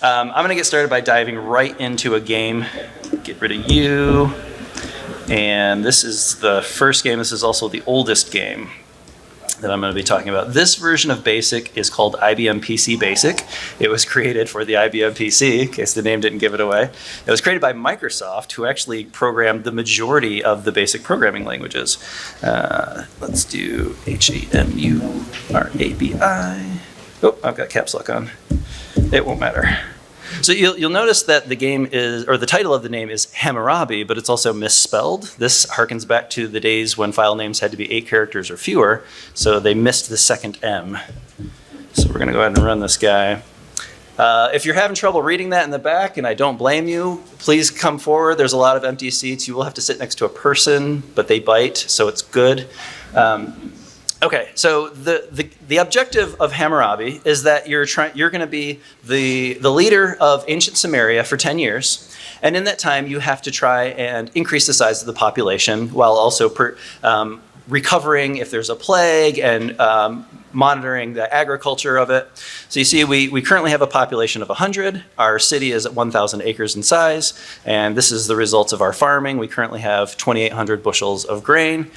I'm going to get started by diving right into a game. Get rid of you. And this is the first game. This is also the oldest game that I'm going to be talking about. This version of BASIC is called IBM PC Basic. It was created for the IBM PC, in case the name didn't give it away. It was created by Microsoft, who actually programmed the majority of the basic programming languages. Let's do Hamurabi. Oh, I've got caps lock on. It won't matter. So you'll notice that the game is, or the title of the name is Hamurabi, but it's also misspelled. This harkens back to the days when file names had to be 8 characters or fewer, so they missed the second M. So we're going to go ahead and run this guy. If you're having trouble reading that in the back, and I don't blame you, please come forward. There's a lot of empty seats. You will have to sit next to a person, but they bite, so it's good. Okay, so the objective of Hamurabi is that you're going to be the leader of ancient Samaria for 10 years, and in that time you have to try and increase the size of the population while also recovering if there's a plague and monitoring the agriculture of it. So you see, we currently have a population of 100. Our city is at 1,000 acres in size, and this is the results of our farming. We currently have 2,800 bushels of grain.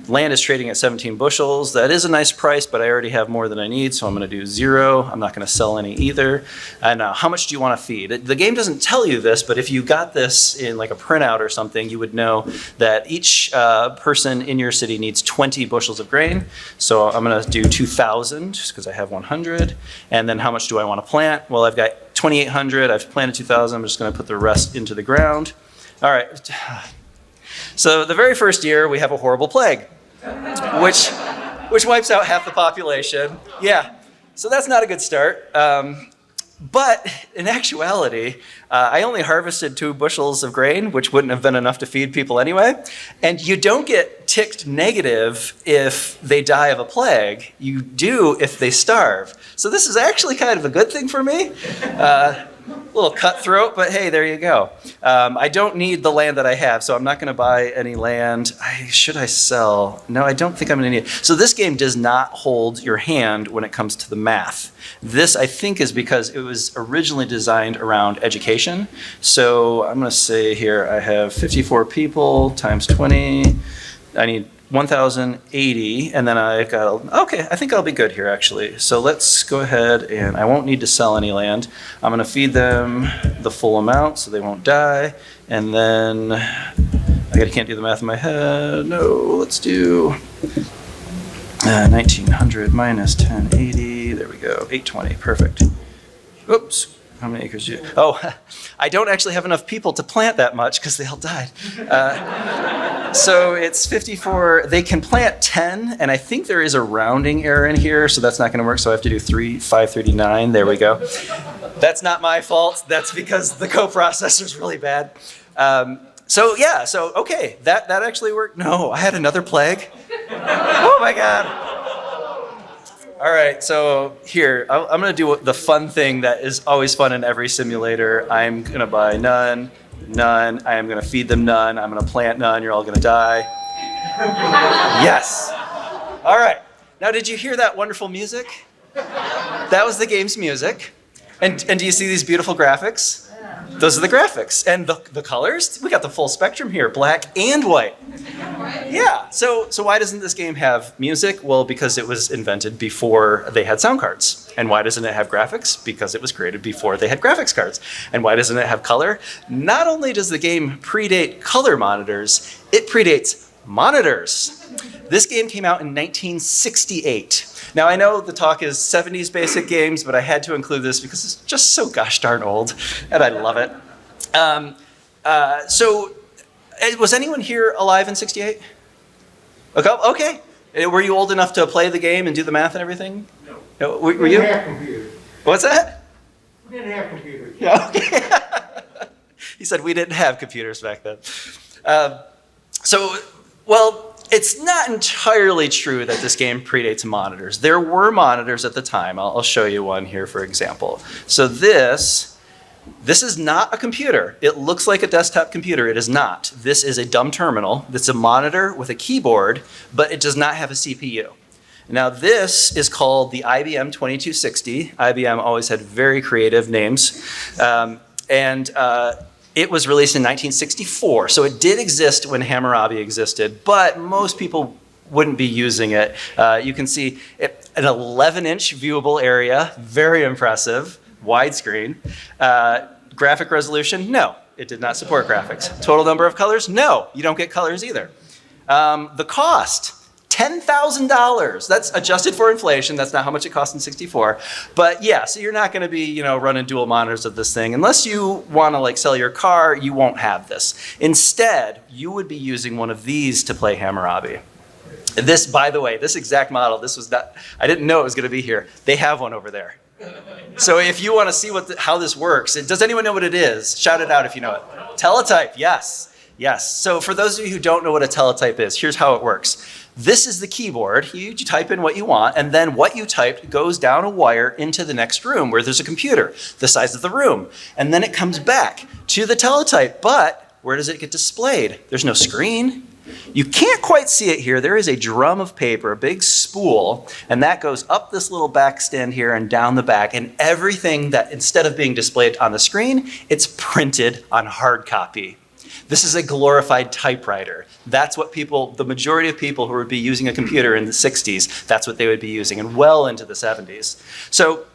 Land is trading at 17 bushels. That is a nice price, but I already have more than I need, so I'm going to do 0. I'm not going to sell any either. And how much do you want to feed? The game doesn't tell you this, but if you got this in like a printout or something, you would know that each person in your city needs 20 bushels of grain. So I'm going to do 2,000 just because I have 100. And then how much do I want to plant? Well, I've got 2,800. I've planted 2,000. I'm just going to put the rest into the ground. All right. So the very first year, we have a horrible plague, which wipes out half the population. Yeah, so that's not a good start. But in actuality, I only harvested 2 bushels of grain, which wouldn't have been enough to feed people anyway. And you don't get ticked negative if they die of a plague. You do if they starve. So this is actually kind of a good thing for me. A little cutthroat, but hey, there you go. I don't need the land that I have, so I'm not going to buy any land. Should I sell? No, I don't think I'm going to need it. So this game does not hold your hand when it comes to the math. This, I think, is because it was originally designed around education. So I'm going to say here I have 54 people times 20. I need 1,080, and then I've got, okay, I think I'll be good here actually. So let's go ahead, and I won't need to sell any land. I'm gonna feed them the full amount so they won't die. And then, I can't do the math in my head. No, let's do 1,900 minus 1080, there we go, 820, perfect. Oops. How many acres do you? Oh, I don't actually have enough people to plant that much because they all died. So it's 54. They can plant 10, and I think there is a rounding error in here, so that's not going to work. So I have to do 539. There we go. That's not my fault. That's because the coprocessor's really bad. So yeah. So okay, that actually worked. No, I had another plague. Oh my God. All right, so here, I'm going to do the fun thing that is always fun in every simulator. I'm going to buy none. I am going to feed them none. I'm going to plant none. You're all going to die. Yes. All right. Now, did you hear that wonderful music? That was the game's music. And do you see these beautiful graphics? Those are the graphics. And the colors, we got the full spectrum here, black and white. Yeah, so why doesn't this game have music? Well, because it was invented before they had sound cards. And why doesn't it have graphics? Because it was created before they had graphics cards. And why doesn't it have color? Not only does the game predate color monitors, it predates monitors. This game came out in 1968. Now, I know the talk is 70s basic games, but I had to include this because it's just so gosh darn old, and I love it. So, was anyone here alive in 68? Okay. Were you old enough to play the game and do the math and everything? No. Were you? We didn't have computers. What's that? We didn't have computers. Yeah, okay. He said we didn't have computers back then. Well, it's not entirely true that this game predates monitors. There were monitors at the time. I'll show you one here, for example. So this is not a computer. It looks like a desktop computer. It is not. This is a dumb terminal. It's a monitor with a keyboard, but it does not have a CPU. Now this is called the IBM 2260. IBM always had very creative names. It was released in 1964, so it did exist when Hamurabi existed, but most people wouldn't be using it. You can see an 11-inch viewable area, very impressive, widescreen. Graphic resolution, no, it did not support graphics. Total number of colors, no, you don't get colors either. The cost, $10,000. That's adjusted for inflation. That's not how much it cost in '64. But yeah, so you're not going to be, running dual monitors of this thing. Unless you want to sell your car, you won't have this. Instead, you would be using one of these to play Hamurabi. This, by the way, this exact model, I didn't know it was going to be here. They have one over there. So if you want to see how this works, does anyone know what it is? Shout it out if you know it. Teletype, yes. Yes. So for those of you who don't know what a teletype is, here's how it works. This is the keyboard. You type in what you want, and then what you typed goes down a wire into the next room where there's a computer, the size of the room. And then it comes back to the teletype. But where does it get displayed? There's no screen. You can't quite see it here. There is a drum of paper, a big spool, and that goes up this little back stand here and down the back. And everything that, instead of being displayed on the screen, it's printed on hard copy. This is a glorified typewriter. That's what the majority of people who would be using a computer in the 60s, that's what they would be using, and well into the 70s. So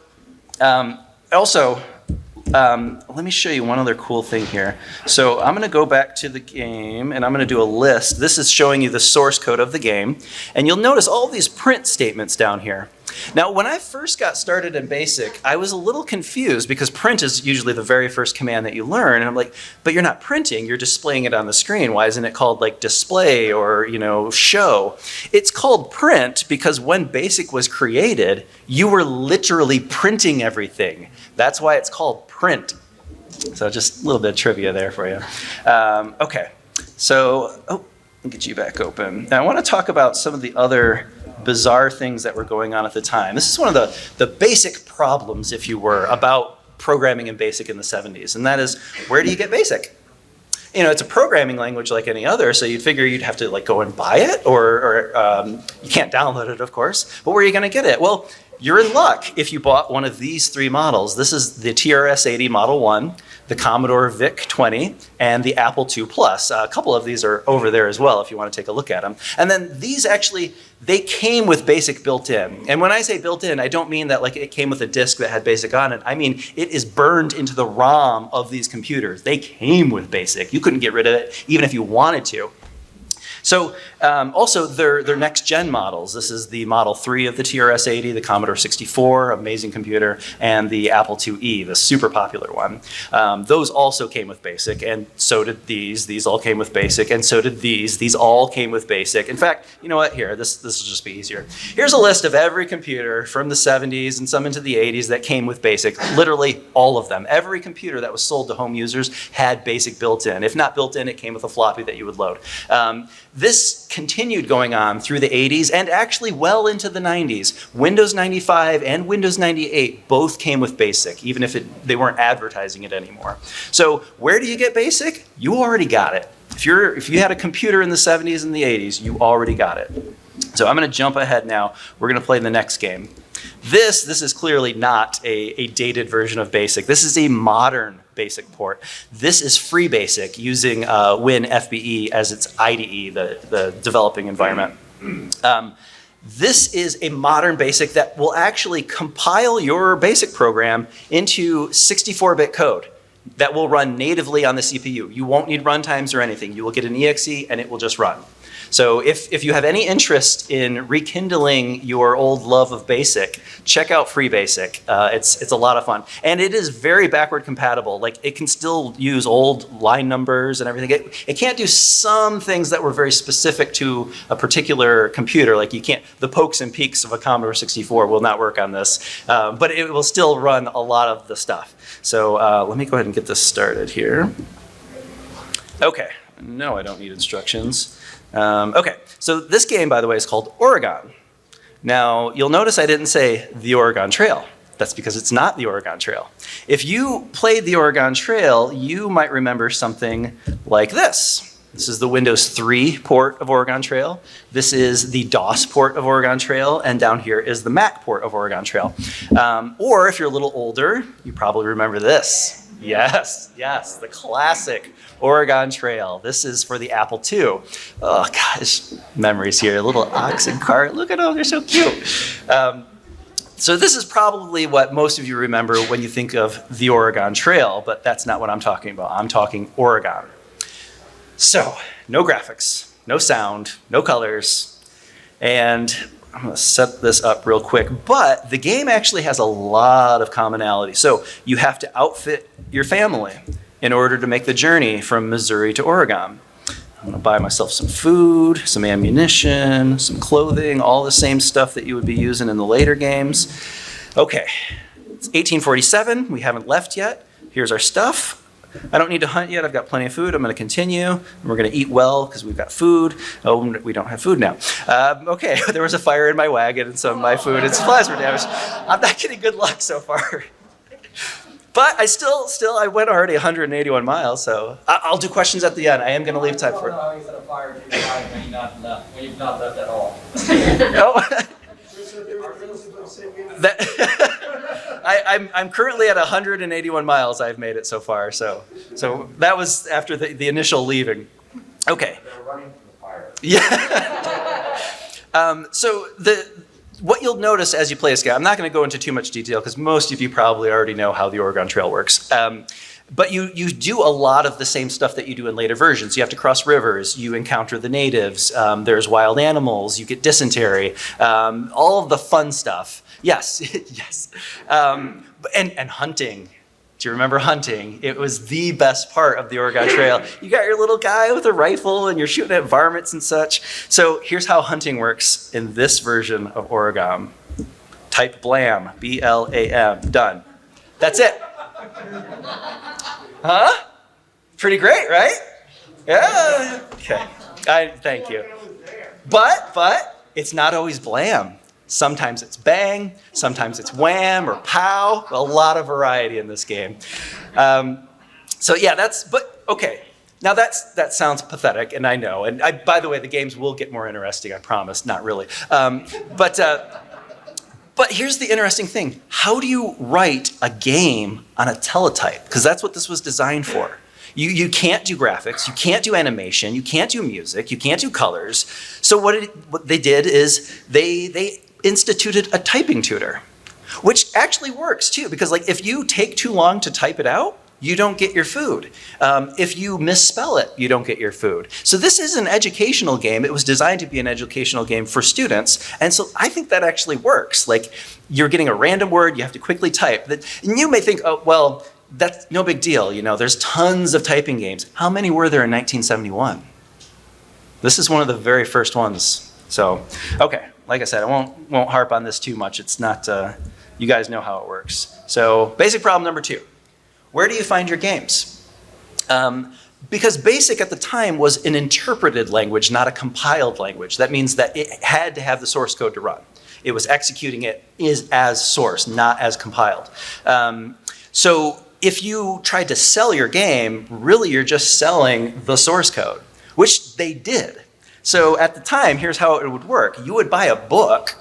let me show you one other cool thing here. So I'm going to go back to the game, and I'm going to do a list. This is showing you the source code of the game. And you'll notice all these print statements down here. Now, when I first got started in BASIC, I was a little confused because print is usually the very first command that you learn. And I'm like, but you're not printing, you're displaying it on the screen. Why isn't it called display or, show? It's called print because when BASIC was created, you were literally printing everything. That's why it's called print. So just a little bit of trivia there for you. Okay, so, let me get you back open. Now I want to talk about some of the other bizarre things that were going on at the time. This is one of the basic problems, if you were, about programming in BASIC in the 70s, and that is, where do you get BASIC? It's a programming language like any other, so you'd figure you'd have to go and buy it, or you can't download it, of course, but where are you going to get it? Well, you're in luck if you bought one of these three models. This is the TRS-80 Model 1, the Commodore VIC-20, and the Apple II Plus. A couple of these are over there as well if you want to take a look at them. And then these actually, they came with BASIC built in. And when I say built in, I don't mean that it came with a disk that had BASIC on it. I mean, it is burned into the ROM of these computers. They came with BASIC. You couldn't get rid of it even if you wanted to. So also their next gen models. This is the Model 3 of the TRS-80, the Commodore 64, amazing computer, and the Apple IIe, the super popular one. Those also came with BASIC, and so did these. These all came with BASIC, and so did these. These all came with BASIC. In fact, you know what? Here, this will just be easier. Here's a list of every computer from the 70s and some into the 80s that came with BASIC. Literally all of them. Every computer that was sold to home users had BASIC built in. If not built in, it came with a floppy that you would load. This continued going on through the 80s and actually well into the 90s. Windows 95 and Windows 98 both came with BASIC, even if they weren't advertising it anymore. So where do you get BASIC? You already got it. If you had a computer in the 70s and the 80s, you already got it. So I'm going to jump ahead now. We're going to play the next game. This is clearly not a dated version of BASIC. This is a modern BASIC port. This is free BASIC using WinFBE as its IDE, the developing environment. This is a modern BASIC that will actually compile your BASIC program into 64-bit code that will run natively on the CPU. You won't need runtimes or anything. You will get an EXE and it will just run. So if you have any interest in rekindling your old love of BASIC, check out Free BASIC. It's a lot of fun. And it is very backward compatible. It can still use old line numbers and everything. It can't do some things that were very specific to a particular computer. The pokes and peaks of a Commodore 64 will not work on this. But it will still run a lot of the stuff. So let me go ahead and get this started here. Okay, no, I don't need instructions. Okay, so this game, by the way, is called Oregon. Now, you'll notice I didn't say the Oregon Trail. That's because it's not the Oregon Trail. If you played the Oregon Trail, you might remember something like this. This is the Windows 3 port of Oregon Trail. This is the DOS port of Oregon Trail. And down here is the Mac port of Oregon Trail. Or if you're a little older, you probably remember this. Yes, the classic Oregon Trail. This is for the Apple II. Oh gosh, memories here. A little oxen cart. Look at them, they're so cute. So this is probably what most of you remember when you think of the Oregon Trail, but that's not what I'm talking about. I'm talking Oregon. So, no graphics, no sound, no colors, and I'm going to set this up real quick, but the game actually has a lot of commonality. So, you have to outfit your family in order to make the journey from Missouri to Oregon. I'm going to buy myself some food, some ammunition, some clothing, all the same stuff that you would be using in the later games. Okay, it's 1847, we haven't left yet. Here's our stuff. I don't need to hunt yet. I've got plenty of food. I'm going to continue. And we're going to eat well because we've got food. Oh, we don't have food now. Okay, there was a fire in my wagon and some of my food and supplies were damaged. I'm not getting good luck so far. But I I went already 181 miles, so I'll do questions at the end. I am going to leave time for it. I don't know how you set a fire to your wagon when you've not left at all. No. I'm currently at 181 miles. I've made it so far. So that was after the initial leaving. Okay. They're running from the fire. Yeah. What you'll notice as you play this game, I'm not going to go into too much detail because most of you probably already know how the Oregon Trail works. But you do a lot of the same stuff that you do in later versions. You have to cross rivers, you encounter the natives, there's wild animals, you get dysentery, all of the fun stuff. Yes, yes. And hunting. Do you remember hunting? It was the best part of the Oregon Trail. You got your little guy with a rifle and you're shooting at varmints and such. So here's how hunting works in this version of Oregon. Type BLAM, B-L-A-M, done. That's it. Huh? Pretty great, right? Yeah. Okay. Thank you. But it's not always blam. Sometimes it's bang, sometimes it's wham or pow. A lot of variety in this game. So yeah, okay. Now that sounds pathetic, and I know. And by the way, the games will get more interesting, I promise. Not really. But here's the interesting thing. How do you write a game on a teletype? Because that's what this was designed for. You can't do graphics, you can't do animation, you can't do music, you can't do colors. So what they did is they instituted a typing tutor, which actually works too, because like if you take too long to type it out, you don't get your food. If you misspell it, you don't get your food. So this is an educational game. It was designed to be an educational game for students. And so I think that actually works. Like you're getting a random word, you have to quickly type. And you may think, oh, well, that's no big deal. You know, there's tons of typing games. How many were there in 1971? This is one of the very first ones. So, okay, like I said, I won't harp on this too much. It's not, you guys know how it works. So basic problem number 2. Where do you find your games? Because BASIC at the time was an interpreted language, not a compiled language. That means that it had to have the source code to run. It was executing it as source, not as compiled. So if you tried to sell your game, really you're just selling the source code, which they did. So at the time, here's how it would work. You would buy a book,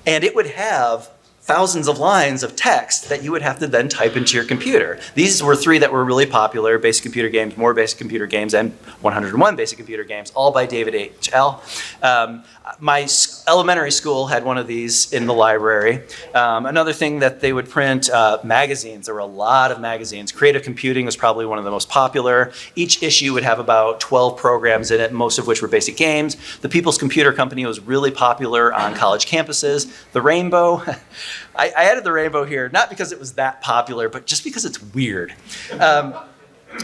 and it would have thousands of lines of text that you would have to then type into your computer. These were 3 that were really popular: Basic Computer Games, More Basic Computer Games, and 101 Basic Computer Games, all by David H.L. My elementary school had one of these in the library. Another thing that they would print, magazines. There were a lot of magazines. Creative Computing was probably one of the most popular. Each issue would have about 12 programs in it, most of which were basic games. The People's Computer Company was really popular on college campuses. The Rainbow, I added the Rainbow here, not because it was that popular, but just because it's weird.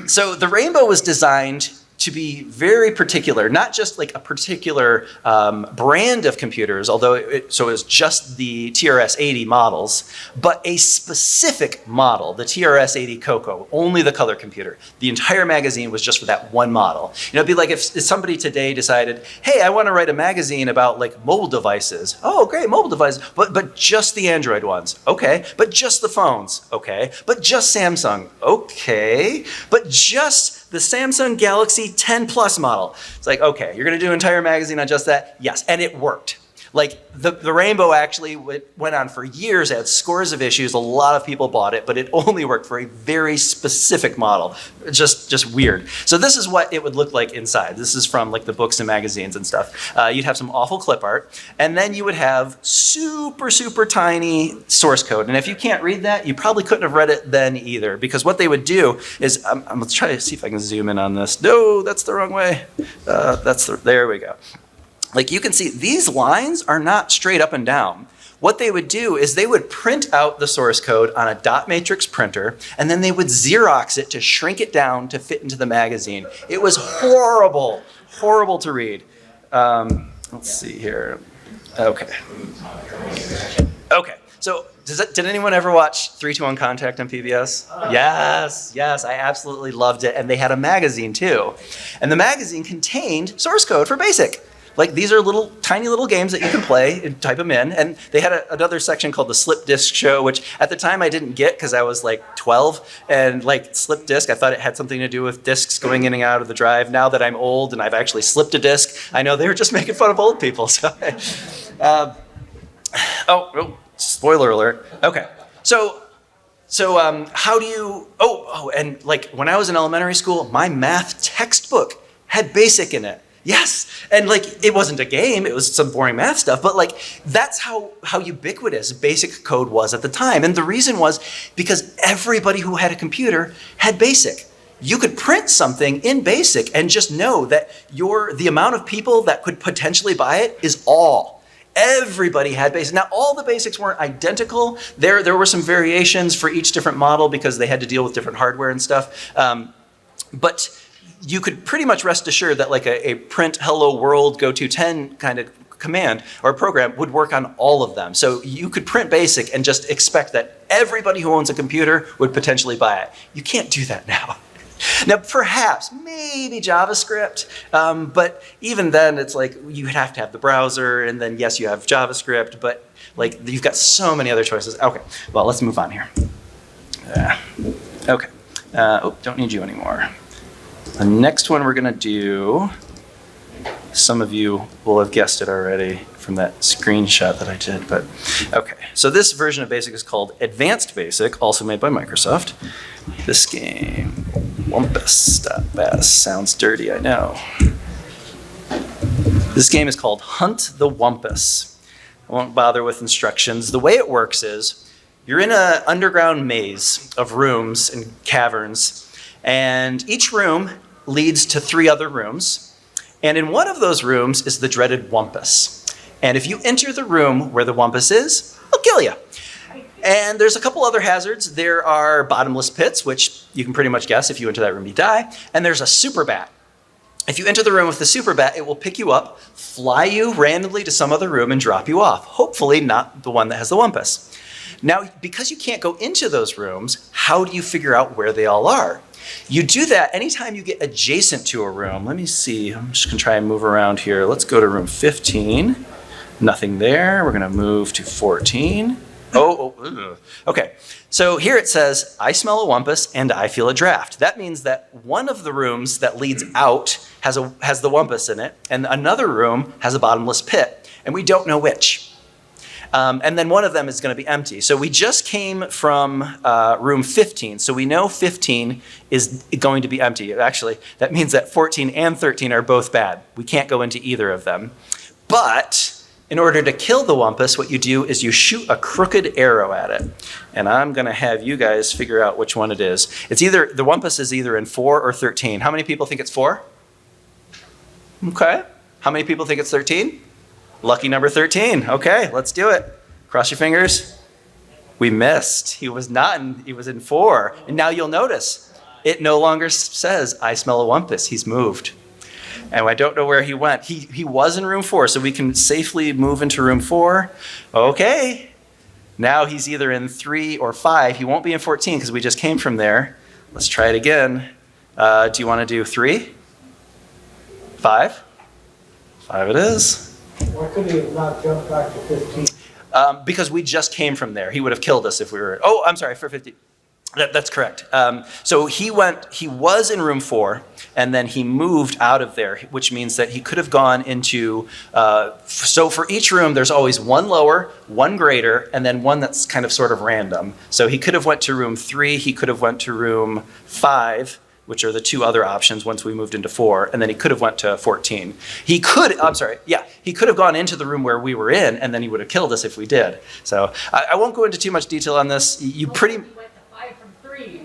So the Rainbow was designed to be very particular, not just like a particular brand of computers, although it was just the TRS-80 models, but a specific model, the TRS-80 Coco, only the color computer. The entire magazine was just for that one model. You know, it'd be like if somebody today decided, hey, I want to write a magazine about like mobile devices. Oh, great, mobile devices, but just the Android ones. Okay, but just the phones. Okay, but just Samsung. Okay, but just the Samsung Galaxy 10 Plus model. It's like, okay, you're going to do an entire magazine on just that? Yes, and it worked. Like the Rainbow actually went on for years, had scores of issues, a lot of people bought it, but it only worked for a very specific model. Just weird. So this is what it would look like inside. This is from like the books and magazines and stuff. You'd have some awful clip art, and then you would have super, super tiny source code. And if you can't read that, you probably couldn't have read it then either, because what they would do is, I'm gonna try to see if I can zoom in on this. No, that's the wrong way. There we go. Like you can see, these lines are not straight up and down. What they would do is they would print out the source code on a dot matrix printer, and then they would Xerox it to shrink it down to fit into the magazine. It was horrible, horrible to read. Let's see here. Okay. Okay, so did anyone ever watch 3-2-1 Contact on PBS? Yes, I absolutely loved it. And they had a magazine too. And the magazine contained source code for BASIC. Like these are tiny little games that you can play and type them in. And they had another section called the Slip Disc Show, which at the time I didn't get because I was like 12. And like slip disc, I thought it had something to do with discs going in and out of the drive. Now that I'm old and I've actually slipped a disc, I know they were just making fun of old people. So, spoiler alert. Okay, so how do you? And like when I was in elementary school, my math textbook had BASIC in it. Yes, and like it wasn't a game, it was some boring math stuff, but like that's how ubiquitous BASIC code was at the time. And the reason was because everybody who had a computer had BASIC. You could print something in BASIC and just know that the amount of people that could potentially buy it is all. Everybody had BASIC. Now, all the BASICs weren't identical. There were some variations for each different model because they had to deal with different hardware and stuff. But you could pretty much rest assured that like a print hello world go to 10 kind of command or program would work on all of them. So you could print BASIC and just expect that everybody who owns a computer would potentially buy it. You can't do that now. Now, perhaps, maybe JavaScript, but even then it's like you have to have the browser, and then yes, you have JavaScript, but like you've got so many other choices. Okay, well, let's move on here. Okay, don't need you anymore. The next one we're gonna do, some of you will have guessed it already from that screenshot that I did, but okay. So this version of BASIC is called Advanced BASIC, also made by Microsoft. This game, Wumpus.bas, sounds dirty, I know. This game is called Hunt the Wumpus. I won't bother with instructions. The way it works is, you're in an underground maze of rooms and caverns, and each room leads to 3 other rooms. And in one of those rooms is the dreaded Wumpus. And if you enter the room where the Wumpus is, it'll kill you. And there's a couple other hazards. There are bottomless pits, which you can pretty much guess if you enter that room, you die. And there's a super bat. If you enter the room with the super bat, it will pick you up, fly you randomly to some other room and drop you off. Hopefully not the one that has the Wumpus. Now, because you can't go into those rooms, how do you figure out where they all are? You do that anytime you get adjacent to a room. Let me see, I'm just gonna try and move around here. Let's go to room 15. Nothing there. We're gonna move to 14. Okay. So here it says, I smell a Wumpus and I feel a draft. That means that one of the rooms that leads out has the Wumpus in it, and another room has a bottomless pit, and we don't know which. And then one of them is going to be empty. So we just came from room 15. So we know 15 is going to be empty. Actually, that means that 14 and 13 are both bad. We can't go into either of them. But in order to kill the Wumpus, what you do is you shoot a crooked arrow at it. And I'm going to have you guys figure out which one it is. The Wumpus is either in 4 or 13. How many people think it's 4? Okay. How many people think it's 13? Lucky number 13. Okay, let's do it. Cross your fingers. We missed. He was in 4. And now you'll notice, it no longer says, I smell a Wumpus. He's moved. And I don't know where he went. He was in room 4, so we can safely move into room 4. Okay. Now he's either in 3 or 5. He won't be in 14 because we just came from there. Let's try it again. Do you want to do 3? 5? 5 it is. Why could he have not jumped back to 15? Because we just came from there. He would have killed us if we were... Oh, I'm sorry, for 50. That's correct. So he was in room 4, and then he moved out of there, which means that he could have gone into, so for each room, there's always one lower, one greater, and then one that's kind of sort of random. So he could have went to room 3, he could have went to room 5, which are the two other options once we moved into 4, and then he could have went to 14. He could have gone into the room where we were in, and then he would have killed us if we did. So I won't go into too much detail on this. You pretty... We went to 5 from 3.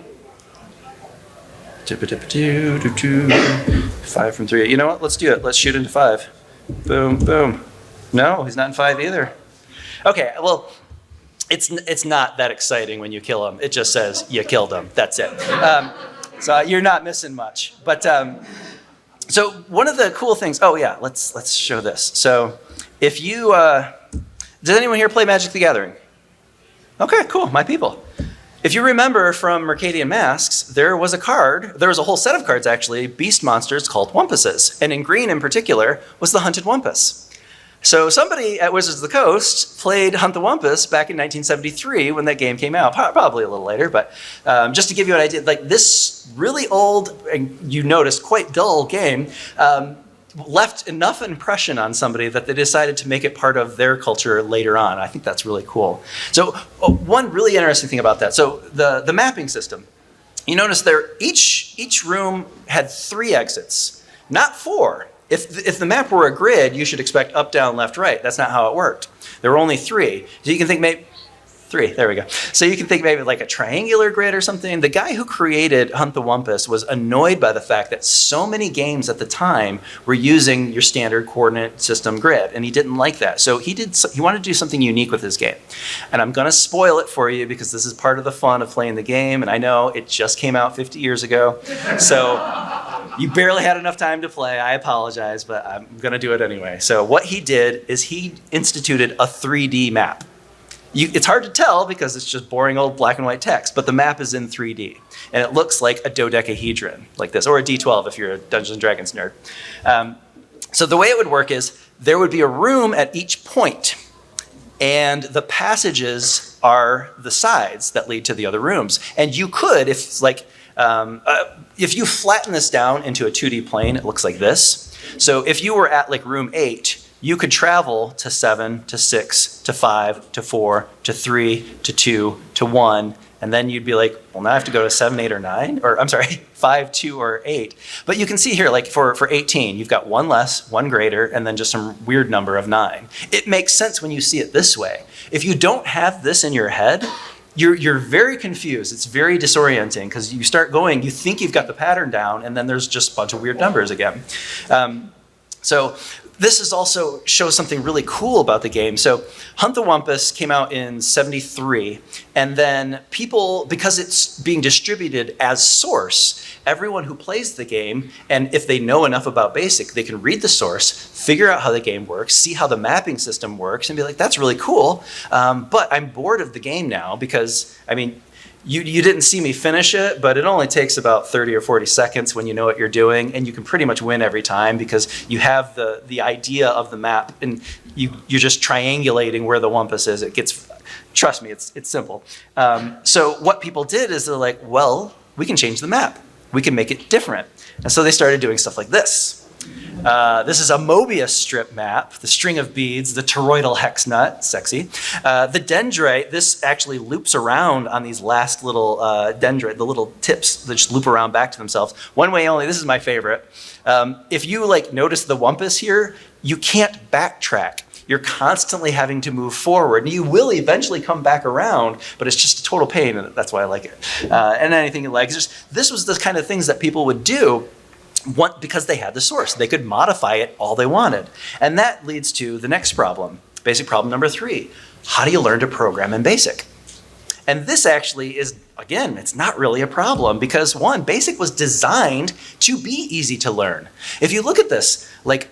5 from 3. You know what? Let's do it. Let's shoot into 5. Boom, boom. No, he's not in 5 either. Okay, well, it's not that exciting when you kill him. It just says you killed him. That's it. So you're not missing much. But so one of the cool things. Oh yeah, let's show this. So if you does anyone here play Magic the Gathering? Okay, cool. My people. If you remember from Mercadian Masks, there was a whole set of cards actually, beast monsters called Wumpuses. And in green in particular was the Hunted Wumpus. So somebody at Wizards of the Coast played Hunt the Wumpus back in 1973 when that game came out, probably a little later, but just to give you an idea, like this really old, and you noticed quite dull game, left enough impression on somebody that they decided to make it part of their culture later on. I think that's really cool. So one really interesting thing about that, so the mapping system, you notice there each room had 3 exits, not 4. If the map were a grid, you should expect up, down, left, right. That's not how it worked. There were only 3. So you can think maybe 3, there we go. So you can think maybe like a triangular grid or something. The guy who created Hunt the Wumpus was annoyed by the fact that so many games at the time were using your standard coordinate system grid, and he didn't like that. So he wanted to do something unique with his game. And I'm gonna spoil it for you because this is part of the fun of playing the game, and I know it just came out 50 years ago. So you barely had enough time to play. I apologize, but I'm gonna do it anyway. So what he did is he instituted a 3D map. It's hard to tell because it's just boring old black and white text, but the map is in 3D. And it looks like a dodecahedron, like this, or a D12 if you're a Dungeons & Dragons nerd. So the way it would work is there would be a room at each point, and the passages are the sides that lead to the other rooms. And you could, if you flatten this down into a 2D plane, it looks like this. So if you were at like room 8, you could travel to 7, to 6, to 5, to 4, to 3, to 2, to 1, and then you'd be like, well, now I have to go to 7, 8, or 9, or I'm sorry, 5, 2, or 8. But you can see here, like for 18, you've got 1 less, 1 greater, and then just some weird number of 9. It makes sense when you see it this way. If you don't have this in your head, you're very confused. It's very disorienting because you start going, you think you've got the pattern down, and then there's just a bunch of weird numbers again. So this is also shows something really cool about the game. So Hunt the Wumpus came out in 73, and then people, because it's being distributed as source, everyone who plays the game, and if they know enough about BASIC, they can read the source, figure out how the game works, see how the mapping system works, and be like, that's really cool, but I'm bored of the game now because, I mean, you didn't see me finish it, but it only takes about 30 or 40 seconds when you know what you're doing, and you can pretty much win every time because you have the idea of the map, and you're just triangulating where the Wumpus is. It gets, trust me, it's simple. So what people did is they're like, well, we can change the map. We can make it different. And so they started doing stuff like this. This is a Mobius strip map, the string of beads, the toroidal hex nut, sexy. The dendrite, this actually loops around on these last little dendrite, the little tips that just loop around back to themselves. One way only, this is my favorite. If you like notice the Wumpus here, you can't backtrack. You're constantly having to move forward. And you will eventually come back around, but it's just a total pain, and that's why I like it. And anything you like, this was the kind of things that people would do because they had the source. They could modify it all they wanted. And that leads to the next problem, basic problem number 3. How do you learn to program in BASIC? And this actually is, again, it's not really a problem because 1, BASIC was designed to be easy to learn. If you look at this, like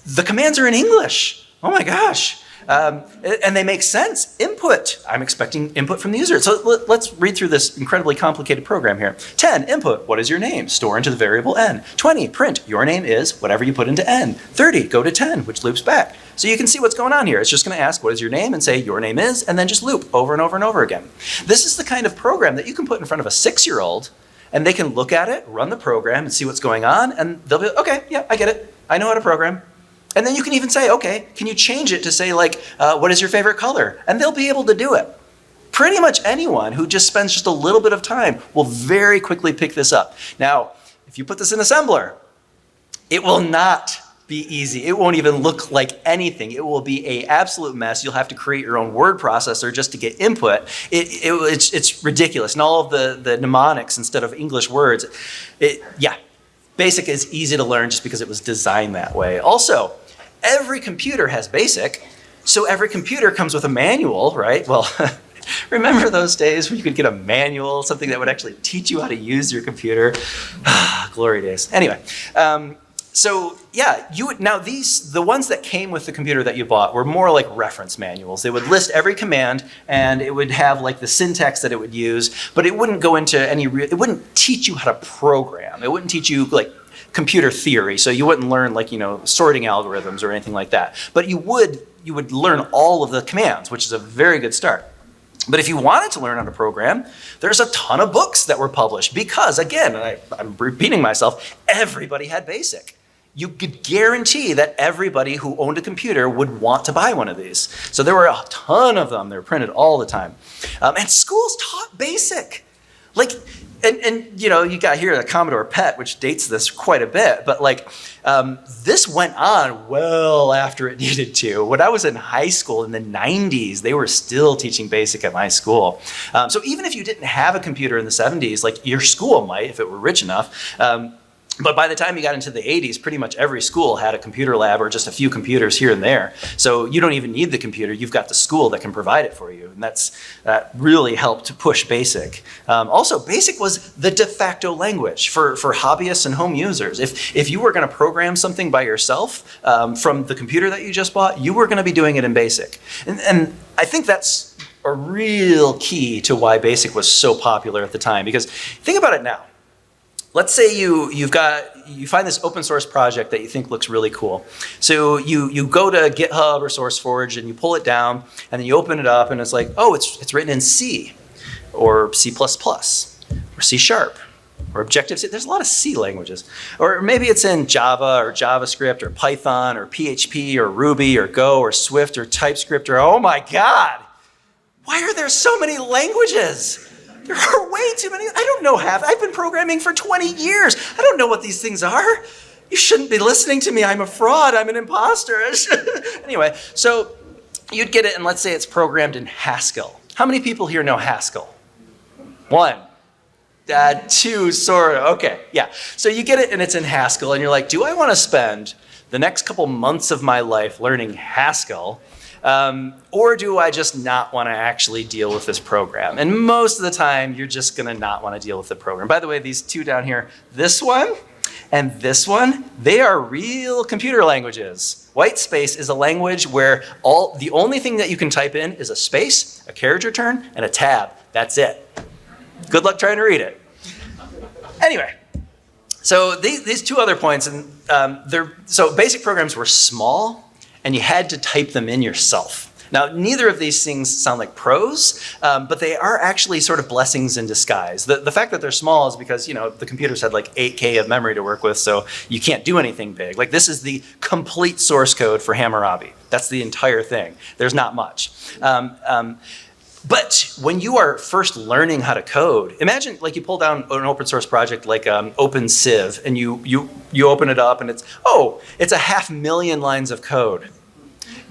the commands are in English. Oh my gosh. And they make sense. Input. I'm expecting input from the user. So let's read through this incredibly complicated program here. 10, input. What is your name? Store into the variable n. 20, print. Your name is whatever you put into n. 30, go to 10, which loops back. So you can see what's going on here. It's just going to ask, what is your name? And say, your name is, and then just loop over and over and over again. This is the kind of program that you can put in front of a 6-year-old, and they can look at it, run the program, and see what's going on, and they'll be like, okay, yeah, I get it. I know how to program. And then you can even say, okay, can you change it to say like, what is your favorite color? And they'll be able to do it. Pretty much anyone who just spends just a little bit of time will very quickly pick this up. Now, if you put this in assembler, it will not be easy. It won't even look like anything. It will be an absolute mess. You'll have to create your own word processor just to get input. It's ridiculous. And all of the mnemonics instead of English words, yeah. BASIC is easy to learn just because it was designed that way. Also, every computer has BASIC, so every computer comes with a manual, right? Well, remember those days when you could get a manual, something that would actually teach you how to use your computer? Glory days. Anyway, so yeah, the ones that came with the computer that you bought were more like reference manuals. They would list every command, and it would have like the syntax that it would use, but it wouldn't go into it wouldn't teach you how to program. It wouldn't teach you like computer theory, so you wouldn't learn like, sorting algorithms or anything like that. But you would learn all of the commands, which is a very good start. But if you wanted to learn how to program, there's a ton of books that were published because, again, and I'm repeating myself, everybody had BASIC. You could guarantee that everybody who owned a computer would want to buy one of these. So there were a ton of them. They were printed all the time. And schools taught BASIC. Like, and you got here the Commodore PET, which dates this quite a bit, but like this went on well after it needed to. When I was in high school in the 90s, they were still teaching BASIC at my school. So even if you didn't have a computer in the 70s, like your school might, if it were rich enough, but by the time you got into the 80s, pretty much every school had a computer lab or just a few computers here and there. So you don't even need the computer. You've got the school that can provide it for you. And that really helped to push BASIC. Also, BASIC was the de facto language for hobbyists and home users. If you were going to program something by yourself from the computer that you just bought, you were going to be doing it in BASIC. And I think that's a real key to why BASIC was so popular at the time. Because think about it now. Let's say you find this open source project that you think looks really cool. So you go to GitHub or SourceForge and you pull it down and then you open it up and it's like, oh, it's written in C or C++ or C# or Objective-C. There's a lot of C languages. Or maybe it's in Java or JavaScript or Python or PHP or Ruby or Go or Swift or TypeScript or, oh my God, why are there so many languages? There are way too many. I don't know half. I've been programming for 20 years. I don't know what these things are. You shouldn't be listening to me. I'm a fraud. I'm an imposter. Anyway, so you'd get it, and let's say it's programmed in Haskell. How many people here know Haskell? 1. 2, sort of. Okay, yeah. So you get it, and it's in Haskell, and you're like, do I want to spend the next couple months of my life learning Haskell? Or do I just not want to actually deal with this program? And most of the time, you're just going to not want to deal with the program. By the way, these two down here, this one and this one, they are real computer languages. Whitespace is a language where the only thing that you can type in is a space, a carriage return, and a tab. That's it. Good luck trying to read it. Anyway. So these two other points, and so basic programs were small, and you had to type them in yourself. Now, neither of these things sound like pros, but they are actually sort of blessings in disguise. The fact that they're small is because, the computers had like 8K of memory to work with, so you can't do anything big. Like, this is the complete source code for Hamurabi. That's the entire thing. There's not much. But when you are first learning how to code, imagine like you pull down an open source project like OpenCiv, and you open it up and it's 500,000 lines of code.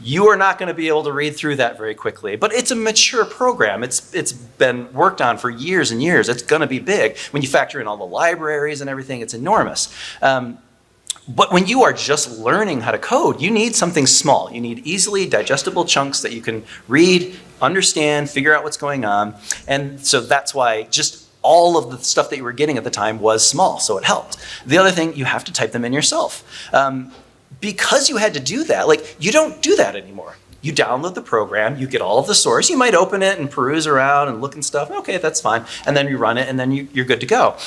You are not going to be able to read through that very quickly, but it's a mature program. It's been worked on for years and years. It's going to be big. When you factor in all the libraries and everything, it's enormous. But when you are just learning how to code, you need something small. You need easily digestible chunks that you can read, understand, figure out what's going on. And so that's why just all of the stuff that you were getting at the time was small, so it helped. The other thing, you have to type them in yourself. Because you had to do that, like, you don't do that anymore. You download the program, you get all of the source. You might open it and peruse around and look and stuff. Okay, that's fine. And then you run it, and then you're good to go.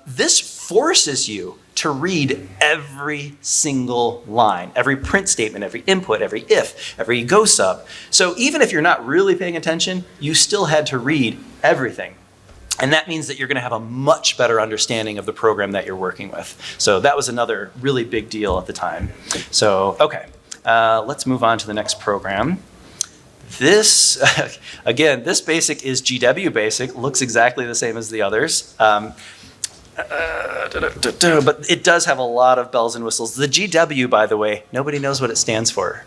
This forces you to read every single line, every print statement, every input, every if, every go sub. So even if you're not really paying attention, you still had to read everything. And that means that you're going to have a much better understanding of the program that you're working with. So that was another really big deal at the time. So, okay, let's move on to the next program. This, again, this basic is GW basic, looks exactly the same as the others. But it does have a lot of bells and whistles. The GW, by the way, nobody knows what it stands for.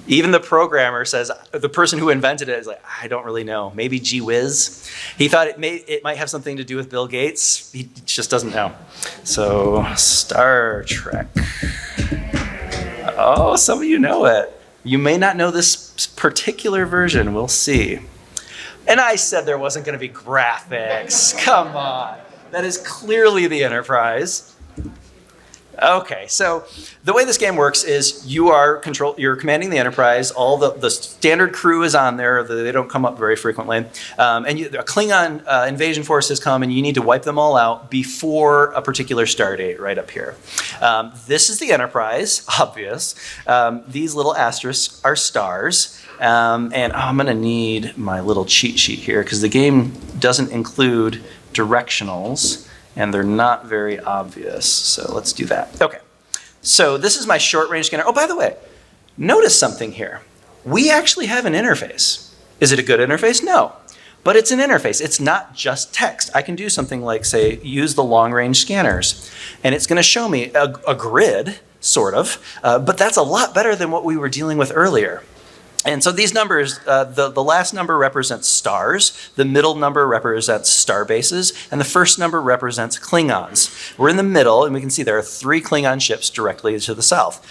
Even the programmer says, the person who invented it is like, I don't really know. Maybe gee whiz. He thought it might have something to do with Bill Gates. He just doesn't know. So, Star Trek. Oh, some of you know it. You may not know this particular version. We'll see. And I said there wasn't going to be graphics. Come on. That is clearly the Enterprise. Okay, so the way this game works is you're commanding the Enterprise. All the standard crew is on there. They don't come up very frequently. And a Klingon invasion force has come, and you need to wipe them all out before a particular star date right up here. This is the Enterprise, obvious. These little asterisks are stars. And I'm going to need my little cheat sheet here because the game doesn't include directionals. And they're not very obvious. So let's do that. Okay. So this is my short range scanner. Oh, by the way, notice something here. We actually have an interface. Is it a good interface? No. But it's an interface. It's not just text. I can do something like, say, use the long range scanners. And it's going to show me a grid, sort of. But that's a lot better than what we were dealing with earlier. And so these numbers, the last number represents stars, the middle number represents star bases, and the first number represents Klingons. We're in the middle, and we can see there are 3 Klingon ships directly to the south.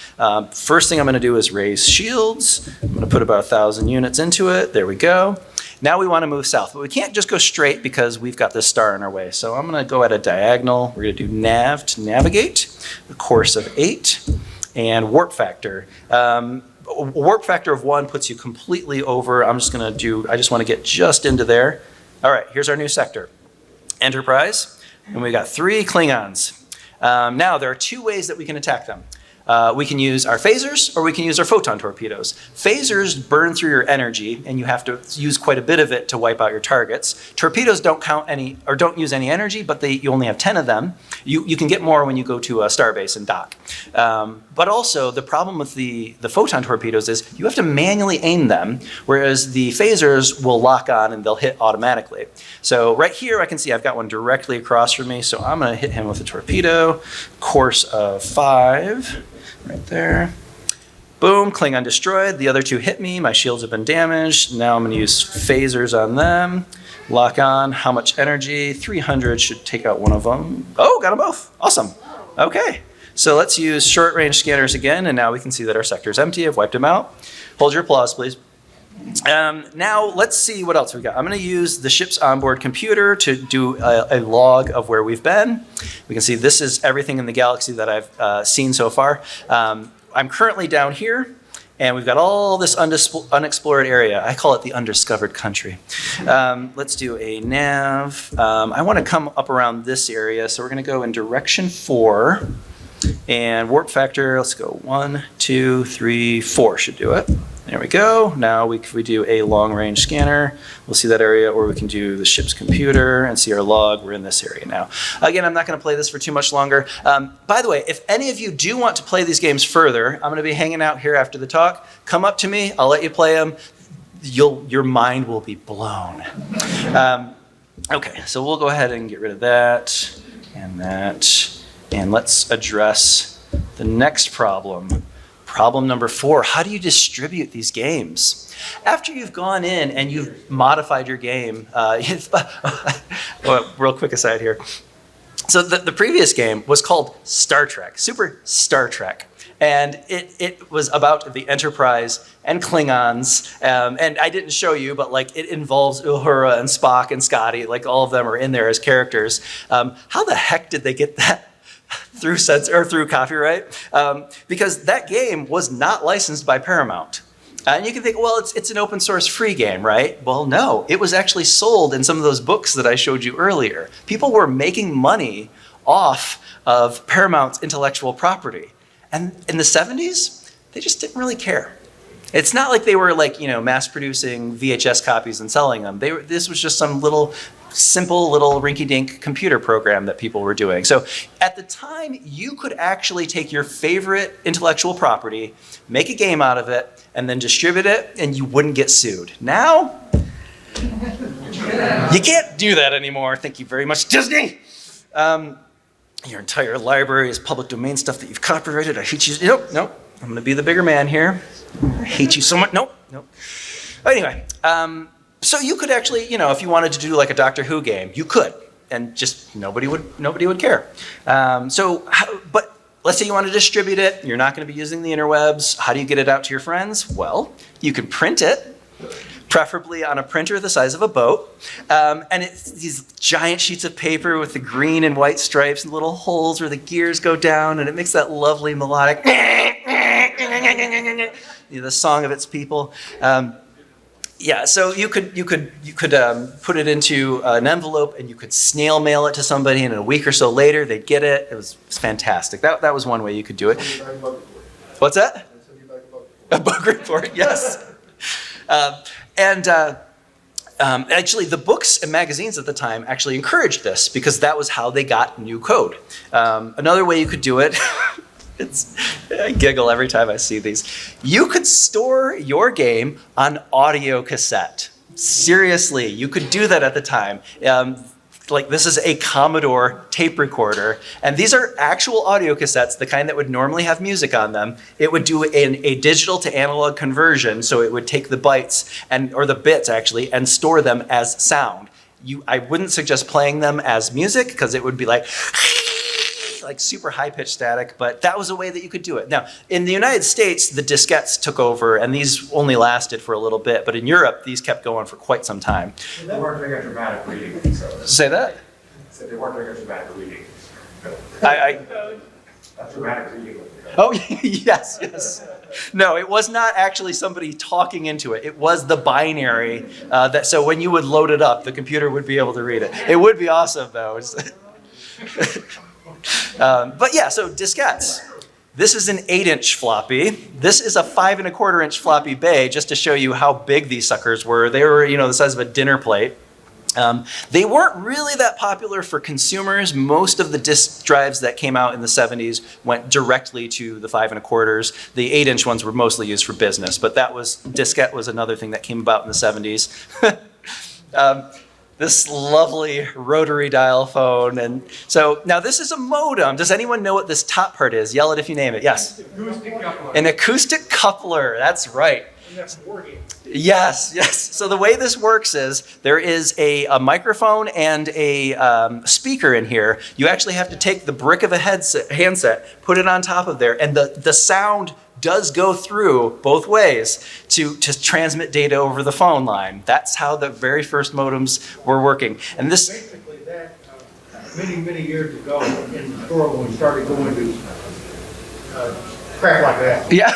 First thing I'm going to do is raise shields. I'm going to put about 1,000 units into it. There we go. Now we want to move south, but we can't just go straight because we've got this star in our way. So I'm going to go at a diagonal. We're going to do nav to navigate, a course of 8, and warp factor. A warp factor of 1 puts you completely over. I just want to get just into there. All right, here's our new sector. Enterprise, and we got 3 Klingons. Now, there are 2 ways that we can attack them. We can use our phasers or we can use our photon torpedoes. Phasers burn through your energy and you have to use quite a bit of it to wipe out your targets. Torpedoes don't use any energy, but you only have 10 of them. You can get more when you go to a starbase and dock. But also the problem with the photon torpedoes is you have to manually aim them, whereas the phasers will lock on and they'll hit automatically. So right here I can see I've got one directly across from me, so I'm going to hit him with a torpedo. Course of 5. Right there. Boom, Klingon destroyed. The other 2 hit me. My shields have been damaged. Now I'm going to use phasers on them. Lock on. How much energy? 300 should take out one of them. Oh, got them both. Awesome. Okay. So let's use short range scanners again. And now we can see that our sector is empty. I've wiped them out. Hold your applause, please. Now let's see what else we got. I'm going to use the ship's onboard computer to do a log of where we've been. We can see this is everything in the galaxy that I've seen so far. I'm currently down here, and we've got all this unexplored area. I call it the undiscovered country. Let's do a nav. I want to come up around this area, so we're going to go in direction 4. And warp factor, let's go 1, 2, 3, 4 should do it. There we go. Now we do a long range scanner. We'll see that area, or we can do the ship's computer and see our log. We're in this area now. Again, I'm not going to play this for too much longer. By the way, if any of you do want to play these games further, I'm going to be hanging out here after the talk. Come up to me. I'll let you play them. Your mind will be blown. Okay, so we'll go ahead and get rid of that and that. And let's address the next problem. Problem number 4, how do you distribute these games? After you've gone in and you've modified your game, real quick aside here. So the previous game was called Star Trek, Super Star Trek. And it was about the Enterprise and Klingons. And I didn't show you, but like it involves Uhura and Spock and Scotty. Like all of them are in there as characters. How the heck did they get that through copyright? Because that game was not licensed by Paramount. And you can think, well, it's an open source free game, right? Well, no, it was actually sold in some of those books that I showed you earlier. People were making money off of Paramount's intellectual property. And in the 70s, they just didn't really care. It's not like they were mass producing VHS copies and selling them. This was just some simple little rinky-dink computer program that people were doing. So at the time, you could actually take your favorite intellectual property, make a game out of it, and then distribute it, and you wouldn't get sued. Now, you can't do that anymore. Thank you very much, Disney. Your entire library is public domain stuff that you've copyrighted. I hate you. Nope. I'm going to be the bigger man here. I hate you so much. Nope. Anyway, so you could actually, if you wanted to do like a Doctor Who game, you could, and just nobody would care. But let's say you want to distribute it. You're not going to be using the interwebs. How do you get it out to your friends? Well, you can print it, preferably on a printer the size of a boat. And it's these giant sheets of paper with the green and white stripes and little holes where the gears go down, and it makes that lovely melodic the song of its people. So you could put it into an envelope, and you could snail mail it to somebody, and a week or so later they'd get it. It was fantastic. That was one way you could do it. What's that? A bug report, yes. Actually, the books and magazines at the time actually encouraged this because that was how they got new code. Another way you could do it, I giggle every time I see these. You could store your game on audio cassette. Seriously, you could do that at the time. This is a Commodore tape recorder, and these are actual audio cassettes, the kind that would normally have music on them. It would do a digital to analog conversion, so it would take the bytes or the bits actually and store them as sound. I wouldn't suggest playing them as music because it would be like super high-pitched static, but that was a way that you could do it. Now, in the United States, the diskettes took over, and these only lasted for a little bit, but in Europe, these kept going for quite some time. They weren't doing a dramatic reading. Say that? So they weren't doing a dramatic reading. A dramatic reading. Oh, yes. No, it was not actually somebody talking into it. It was the binary so when you would load it up, the computer would be able to read it. It would be awesome, though. So diskettes. This is an 8-inch floppy. This is a 5 1/4-inch floppy bay, just to show you how big these suckers were. They were, the size of a dinner plate. They weren't really that popular for consumers. Most of the disk drives that came out in the 70s went directly to the 5 1/4s. The 8-inch ones were mostly used for business, but diskette was another thing that came about in the 70s. This lovely rotary dial phone. And so now this is a modem. Does anyone know what this top part is? Yell it if you name it. Yes. Acoustic coupler. An acoustic coupler. That's right. Yes. So the way this works is there is a microphone and a speaker in here. You actually have to take the brick of a handset, put it on top of there, and the sound does go through both ways to transmit data over the phone line. That's how the very first modems were working. And this Basically that, many years ago in the store when we started going to crap like that. Yeah.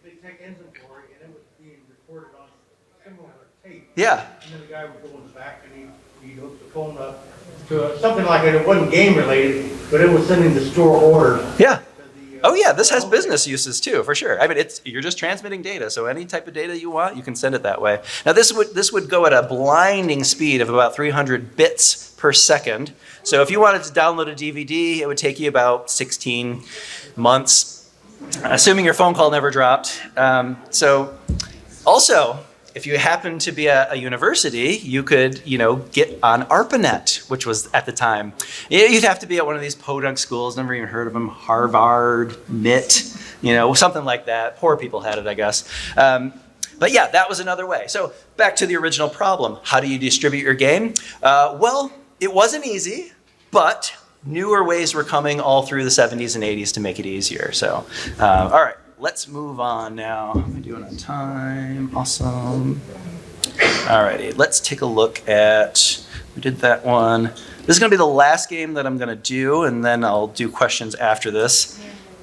They take inventory and it was being recorded on similar tape. Yeah. And then the guy would go in the back and he'd hook the phone up to something like it. It wasn't game related, but it was sending the store orders. Yeah. Oh yeah, this has business uses too, for sure. I mean, you're just transmitting data, so any type of data you want, you can send it that way. Now this would go at a blinding speed of about 300 bits per second. So if you wanted to download a DVD, it would take you about 16 months, assuming your phone call never dropped. Also, if you happen to be at a university, you could, get on ARPANET, which was at the time. You'd have to be at one of these podunk schools, never even heard of them, Harvard, MIT, something like that. Poor people had it, I guess. But yeah, that was another way. So back to the original problem. How do you distribute your game? Well, it wasn't easy, but newer ways were coming all through the 70s and 80s to make it easier. So, all right. Let's move on now. How am I doing on time? Awesome. Alrighty, let's take a look at, we did that one. This is gonna be the last game that I'm gonna do, and then I'll do questions after this.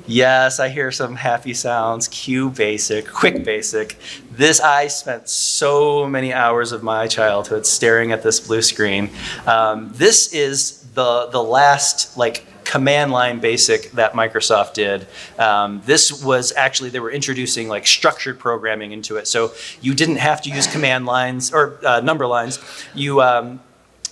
Yes, I hear some happy sounds. Q basic, quick basic. I spent so many hours of my childhood staring at this blue screen. This is the last like command line basic that Microsoft did. This was actually, they were introducing like structured programming into it. So you didn't have to use command lines or number lines.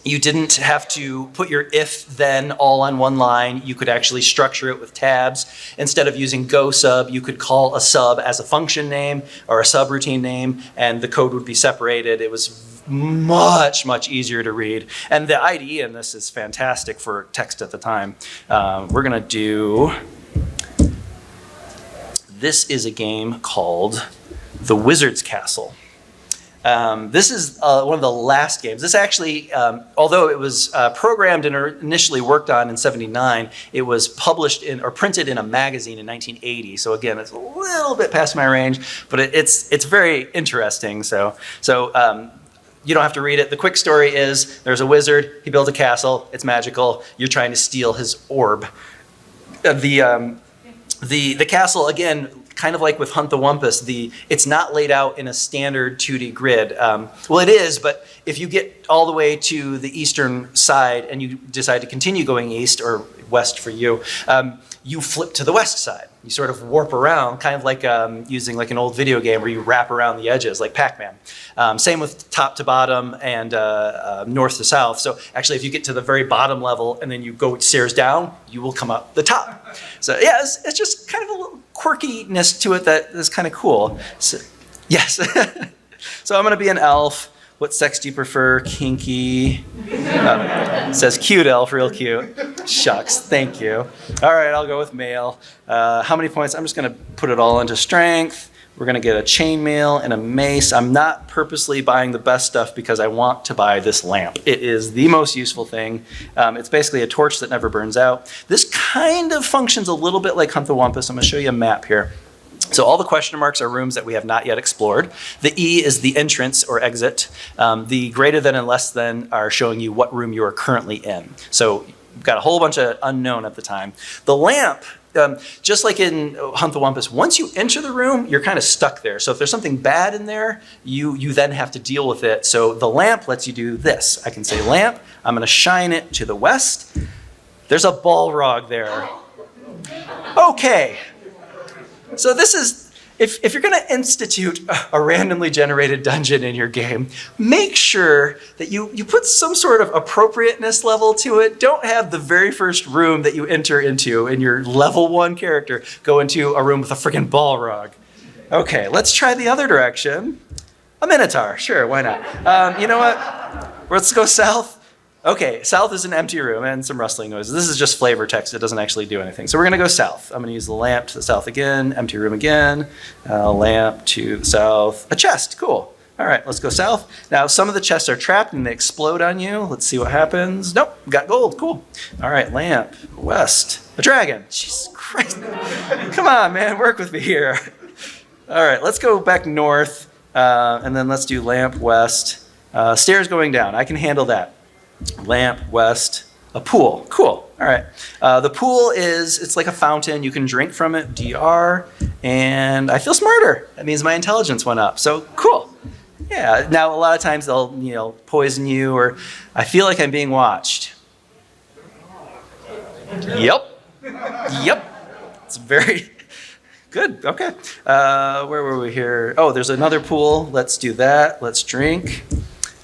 You didn't have to put your if then all on one line. You could actually structure it with tabs. Instead of using go sub, you could call a sub as a function name or a subroutine name, and the code would be separated. It was much, much easier to read. And the IDE in this is fantastic for text at the time. We're gonna do, this is a game called The Wizard's Castle. This is one of the last games. This actually, although it was programmed and initially worked on in '79, it was published in or printed in a magazine in 1980. So again, it's a little bit past my range, but it's very interesting. So you don't have to read it. The quick story is there's a wizard. He built a castle. It's magical. You're trying to steal his orb. The castle, again, kind of like with Hunt the Wumpus, it's not laid out in a standard 2D grid. Well, it is, but if you get all the way to the eastern side and you decide to continue going east, or west for you, you flip to the west side. You sort of warp around, kind of like using like an old video game where you wrap around the edges, like Pac-Man. Same with top to bottom and north to south. So actually, if you get to the very bottom level and then you go stairs down, you will come up the top. So yeah, it's just kind of a little quirkiness to it that is kind of cool. So, yes. So I'm going to be an elf. What sex do you prefer? Kinky. It says cute elf, real cute. Shucks, thank you. All right, I'll go with male. How many points? I'm just going to put it all into strength. We're going to get a chainmail and a mace. I'm not purposely buying the best stuff because I want to buy this lamp. It is the most useful thing. It's basically a torch that never burns out. This kind of functions a little bit like Hunt the Wumpus. I'm going to show you a map here. So all the question marks are rooms that we have not yet explored. The E is the entrance or exit. The greater than and less than are showing you what room you are currently in. So we've got a whole bunch of unknown at the time. The lamp, just like in Hunt the Wumpus, once you enter the room, you're kind of stuck there. So if there's something bad in there, you then have to deal with it. So the lamp lets you do this. I can say lamp, I'm gonna shine it to the west. There's a Balrog there. Okay. So this is, if you're going to institute a randomly generated dungeon in your game, make sure that you put some sort of appropriateness level to it. Don't have the very first room that you enter into in your level 1 character go into a room with a freaking Balrog. Okay, let's try the other direction. A Minotaur, sure, why not? You know what? Let's go south. Okay, south is an empty room and some rustling noises. This is just flavor text. It doesn't actually do anything. So we're going to go south. I'm going to use the lamp to the south again, empty room again, lamp to the south, a chest, cool. All right, let's go south. Now, some of the chests are trapped and they explode on you. Let's see what happens. Nope, got gold, cool. All right, lamp, west, a dragon. Jesus Christ. Come on, man, work with me here. All right, let's go back north and then let's do lamp, west. Stairs going down, I can handle that. Lamp, west, a pool. Cool. All right. The pool it's like a fountain. You can drink from it, DR, and I feel smarter. That means my intelligence went up. So cool. Yeah. Now, a lot of times they'll poison you, or I feel like I'm being watched. Yep. Yep. It's very good. Okay. Where were we here? Oh, there's another pool. Let's do that. Let's drink.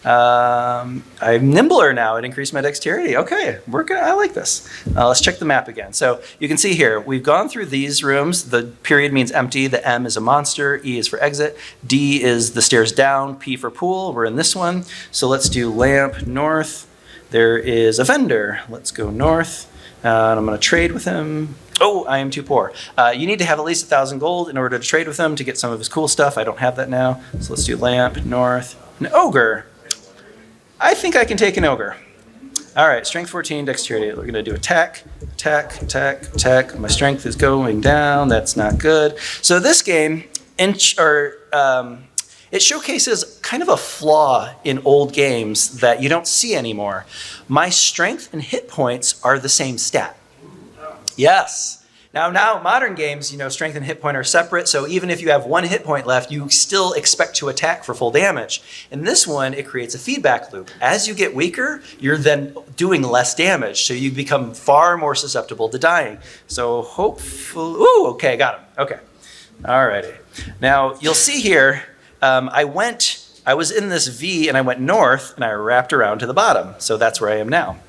I'm nimbler now. It increased my dexterity. Okay, I like this. Let's check the map again. So you can see here, we've gone through these rooms. The period means empty. The M is a monster. E is for exit. D is the stairs down. P for pool. We're in this one. So let's do lamp north. There is a vendor. Let's go north. And I'm going to trade with him. Oh, I am too poor. You need to have at least 1,000 gold in order to trade with him to get some of his cool stuff. I don't have that now. So let's do lamp north. An ogre. I think I can take an ogre. All right, strength 14, dexterity. We're going to do attack, attack, attack, attack. My strength is going down. That's not good. So this game, it showcases kind of a flaw in old games that you don't see anymore. My strength and hit points are the same stat. Yes. Now modern games, strength and hit point are separate, so even if you have 1 hit point left, you still expect to attack for full damage. In this one, it creates a feedback loop. As you get weaker, you're then doing less damage, so you become far more susceptible to dying. So hopefully, ooh, okay, got him. Okay, all righty. Now you'll see here, I was in this V and I went north and I wrapped around to the bottom, so that's where I am now.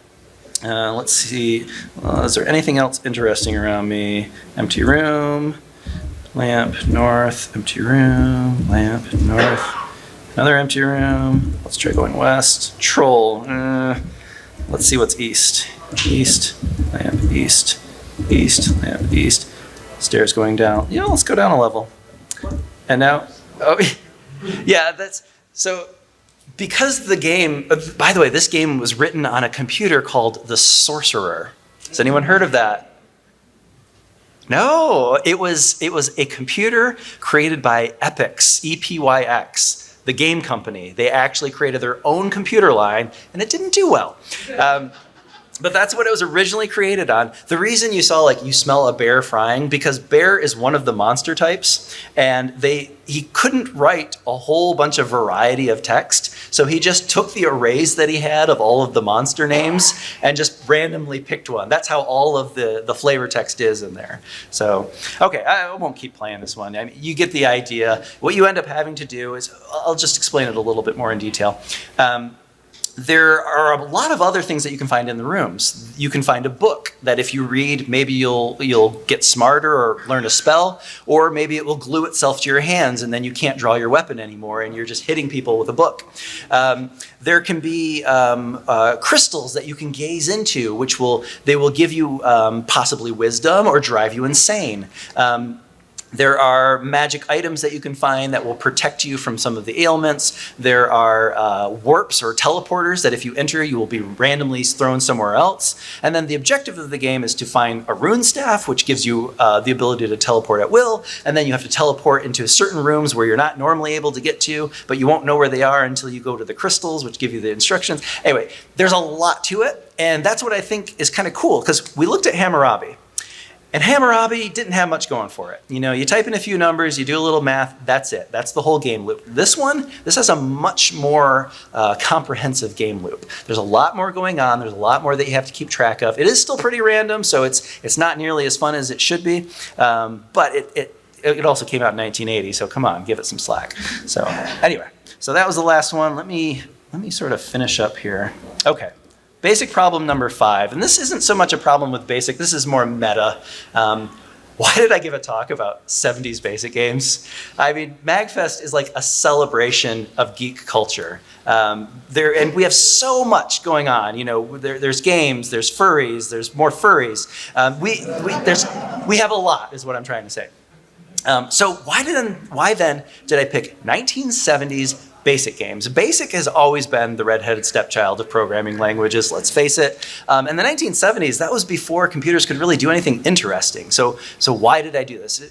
Let's see, is there anything else interesting around me? Empty room, lamp, north, empty room, lamp, north, another empty room. Let's try going west. Troll, let's see what's east. East, lamp, east, east, lamp, east. Stairs going down. Let's go down a level. And now, oh, yeah, so because the game, by the way, this game was written on a computer called The Sorcerer. Has anyone heard of that? No, it was a computer created by Epyx, E-P-Y-X, the game company. They actually created their own computer line, and it didn't do well. But that's what it was originally created on. The reason you saw, you smell a bear frying, because bear is one of the monster types, and he couldn't write a whole bunch of variety of text, so he just took the arrays that he had of all of the monster names and just randomly picked one. That's how all of the flavor text is in there. So, okay, I won't keep playing this one. I mean, you get the idea. What you end up having to do is, I'll just explain it a little bit more in detail. There are a lot of other things that you can find in the rooms. You can find a book that if you read, maybe you'll get smarter or learn a spell, or maybe it will glue itself to your hands and then you can't draw your weapon anymore and you're just hitting people with a book. There can be crystals that you can gaze into, they will give you possibly wisdom or drive you insane. There are magic items that you can find that will protect you from some of the ailments. There are warps or teleporters that if you enter, you will be randomly thrown somewhere else. And then the objective of the game is to find a rune staff, which gives you the ability to teleport at will. And then you have to teleport into certain rooms where you're not normally able to get to, but you won't know where they are until you go to the crystals, which give you the instructions. Anyway, there's a lot to it. And that's what I think is kind of cool, because we looked at Hamurabi. And Hamurabi didn't have much going for it. You type in a few numbers, you do a little math, that's it. That's the whole game loop. This has a much more comprehensive game loop. There's a lot more going on. There's a lot more that you have to keep track of. It is still pretty random, so it's not nearly as fun as it should be. But it also came out in 1980, so come on, give it some slack. So anyway, so that was the last one. Let me sort of finish up here. Okay. Basic problem number 5, and this isn't so much a problem with basic, this is more meta. Why did I give a talk about 70s basic games? I mean, MAGFest is like a celebration of geek culture. And we have so much going on. There's games, there's furries, there's more furries. We have a lot, is what I'm trying to say. So why then did I pick 1970s basic games? Basic has always been the redheaded stepchild of programming languages, let's face it. In the 1970s, that was before computers could really do anything interesting. So why did I do this?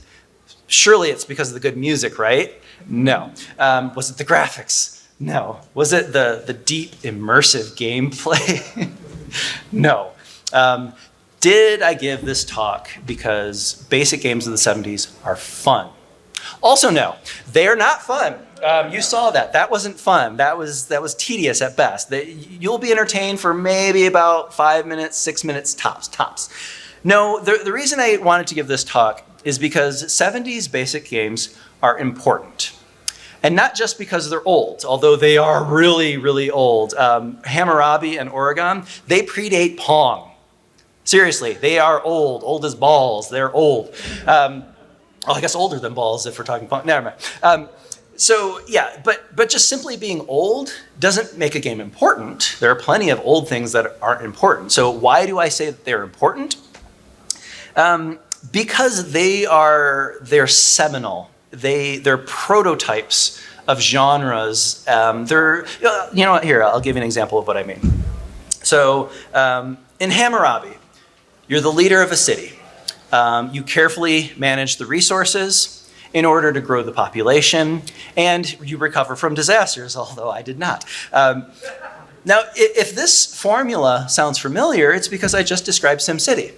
Surely it's because of the good music, right? No. Was it the graphics? No. Was it the deep, immersive gameplay? No. Did I give this talk because basic games of the 70s are fun? Also, no, they're not fun. You saw that. That wasn't fun. That was tedious at best. You'll be entertained for maybe about 5 minutes, 6 minutes tops. No, the reason I wanted to give this talk is because 70s basic games are important. And not just because they're old, although they are really, really old. Hamurabi and Oregon, they predate Pong. Seriously, they are old as balls. They're old. I guess older than balls if we're talking Pong. Never mind. So yeah, but just simply being old doesn't make a game important. There are plenty of old things that aren't important. So why do I say that they're important? Because they're seminal. They're prototypes of genres. Here, I'll give you an example of what I mean. So in Hamurabi, you're the leader of a city. You carefully manage the resources in order to grow the population, and you recover from disasters, although I did not. Now, if this formula sounds familiar, it's because I just described SimCity.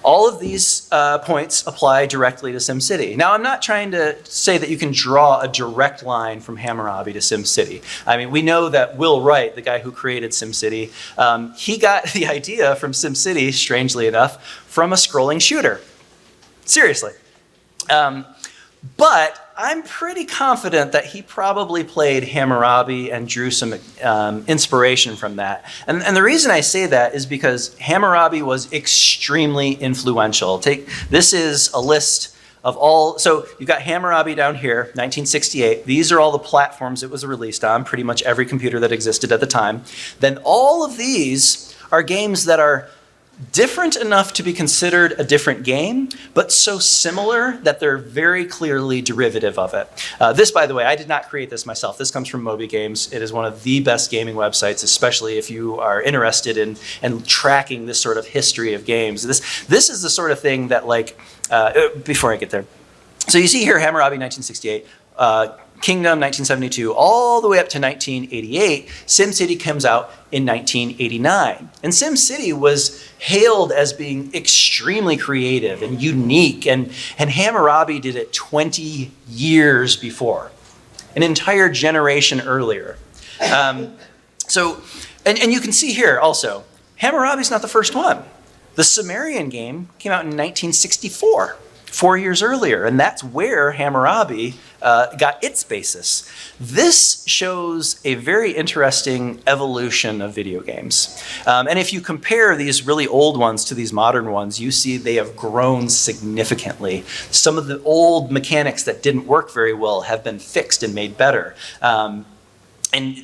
All of these points apply directly to SimCity. Now, I'm not trying to say that you can draw a direct line from Hamurabi to SimCity. I mean, we know that Will Wright, the guy who created SimCity, he got the idea from SimCity, strangely enough, from a scrolling shooter. Seriously. But I'm pretty confident that he probably played Hamurabi and drew some inspiration from that. And the reason I say that is because Hamurabi was extremely influential. This is a list of all, so you've got Hamurabi down here, 1968. These are all the platforms it was released on, pretty much every computer that existed at the time. Then all of these are games that are different enough to be considered a different game, but so similar that they're very clearly derivative of it. This, by the way, I did not create this myself. This comes from Moby Games. It is one of the best gaming websites, especially if you are interested in tracking this sort of history of games. This is the sort of thing that, like, before I get there. So you see here Hamurabi 1968, Kingdom 1972, all the way up to 1988. SimCity comes out in 1989. And SimCity was hailed as being extremely creative and unique, and Hamurabi did it 20 years before, an entire generation earlier. So you can see here also, Hammurabi's not the first one. The Sumerian game came out in 1964. 4 years earlier, and that's where Hamurabi got its basis. This shows a very interesting evolution of video games. And if you compare these really old ones to these modern ones, you see they have grown significantly. Some of the old mechanics that didn't work very well have been fixed and made better. And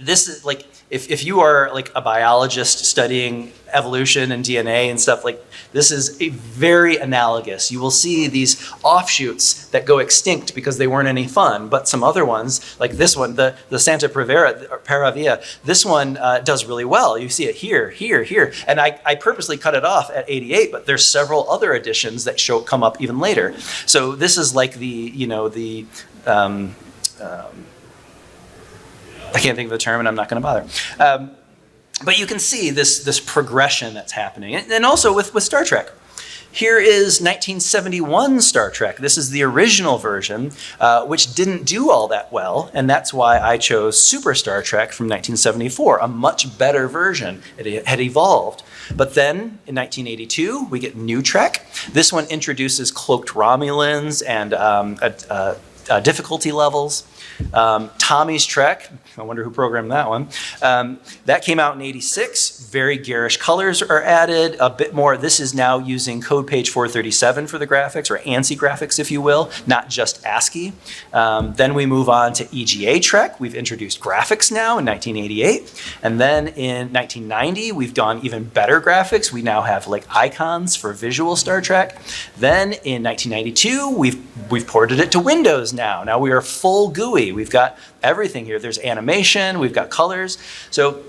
this is like, if you are like a biologist studying evolution and DNA and stuff, like this is a very analogous. You will see these offshoots that go extinct because they weren't any fun, but some other ones, like this one, the Santa Paravia, this one does really well. You see it here, here, here. And I purposely cut it off at 88, but there's several other editions that come up even later. So this is like I can't think of the term, and I'm not going to bother. But you can see this progression that's happening. And also with Star Trek. Here is 1971 Star Trek. This is the original version, which didn't do all that well, and that's why I chose Super Star Trek from 1974, a much better version. It had evolved. But then in 1982, we get New Trek. This one introduces cloaked Romulans and difficulty levels. Tommy's Trek, I wonder who programmed that one. That came out in 86. Very garish colors are added, a bit more. This is now using code page 437 for the graphics, or ANSI graphics, if you will, not just ASCII. Then we move on to EGA Trek. We've introduced graphics now in 1988. And then in 1990, we've done even better graphics. We now have like icons for visual Star Trek. Then in 1992, we've ported it to Windows now. Now we are full GUI. We've got everything here. There's animation, we've got colors. So,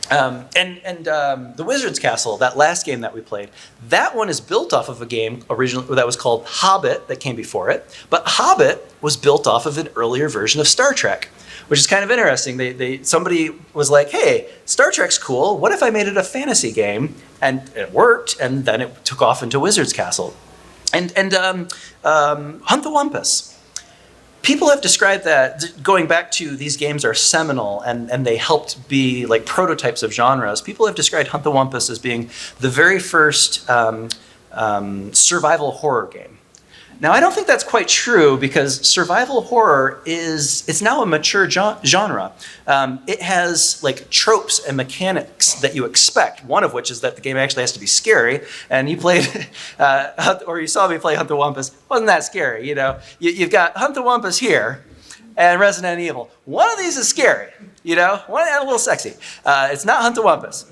the Wizard's Castle, that last game that we played, that one is built off of a game originally that was called Hobbit that came before it. But Hobbit was built off of an earlier version of Star Trek, which is kind of interesting. Somebody was like, hey, Star Trek's cool. What if I made it a fantasy game? And it worked, and then it took off into Wizard's Castle. And Hunt the Wumpus. People have described that, going back to these games are seminal and they helped be like prototypes of genres. People have described Hunt the Wumpus as being the very first survival horror game. Now, I don't think that's quite true, because survival horror it's now a mature genre. It has like tropes and mechanics that you expect, one of which is that the game actually has to be scary. And you played, or you saw me play Hunt the Wumpus, wasn't that scary, you know? You've got Hunt the Wumpus here and Resident Evil. One of these is scary, you know? One a little sexy. It's not Hunt the Wumpus.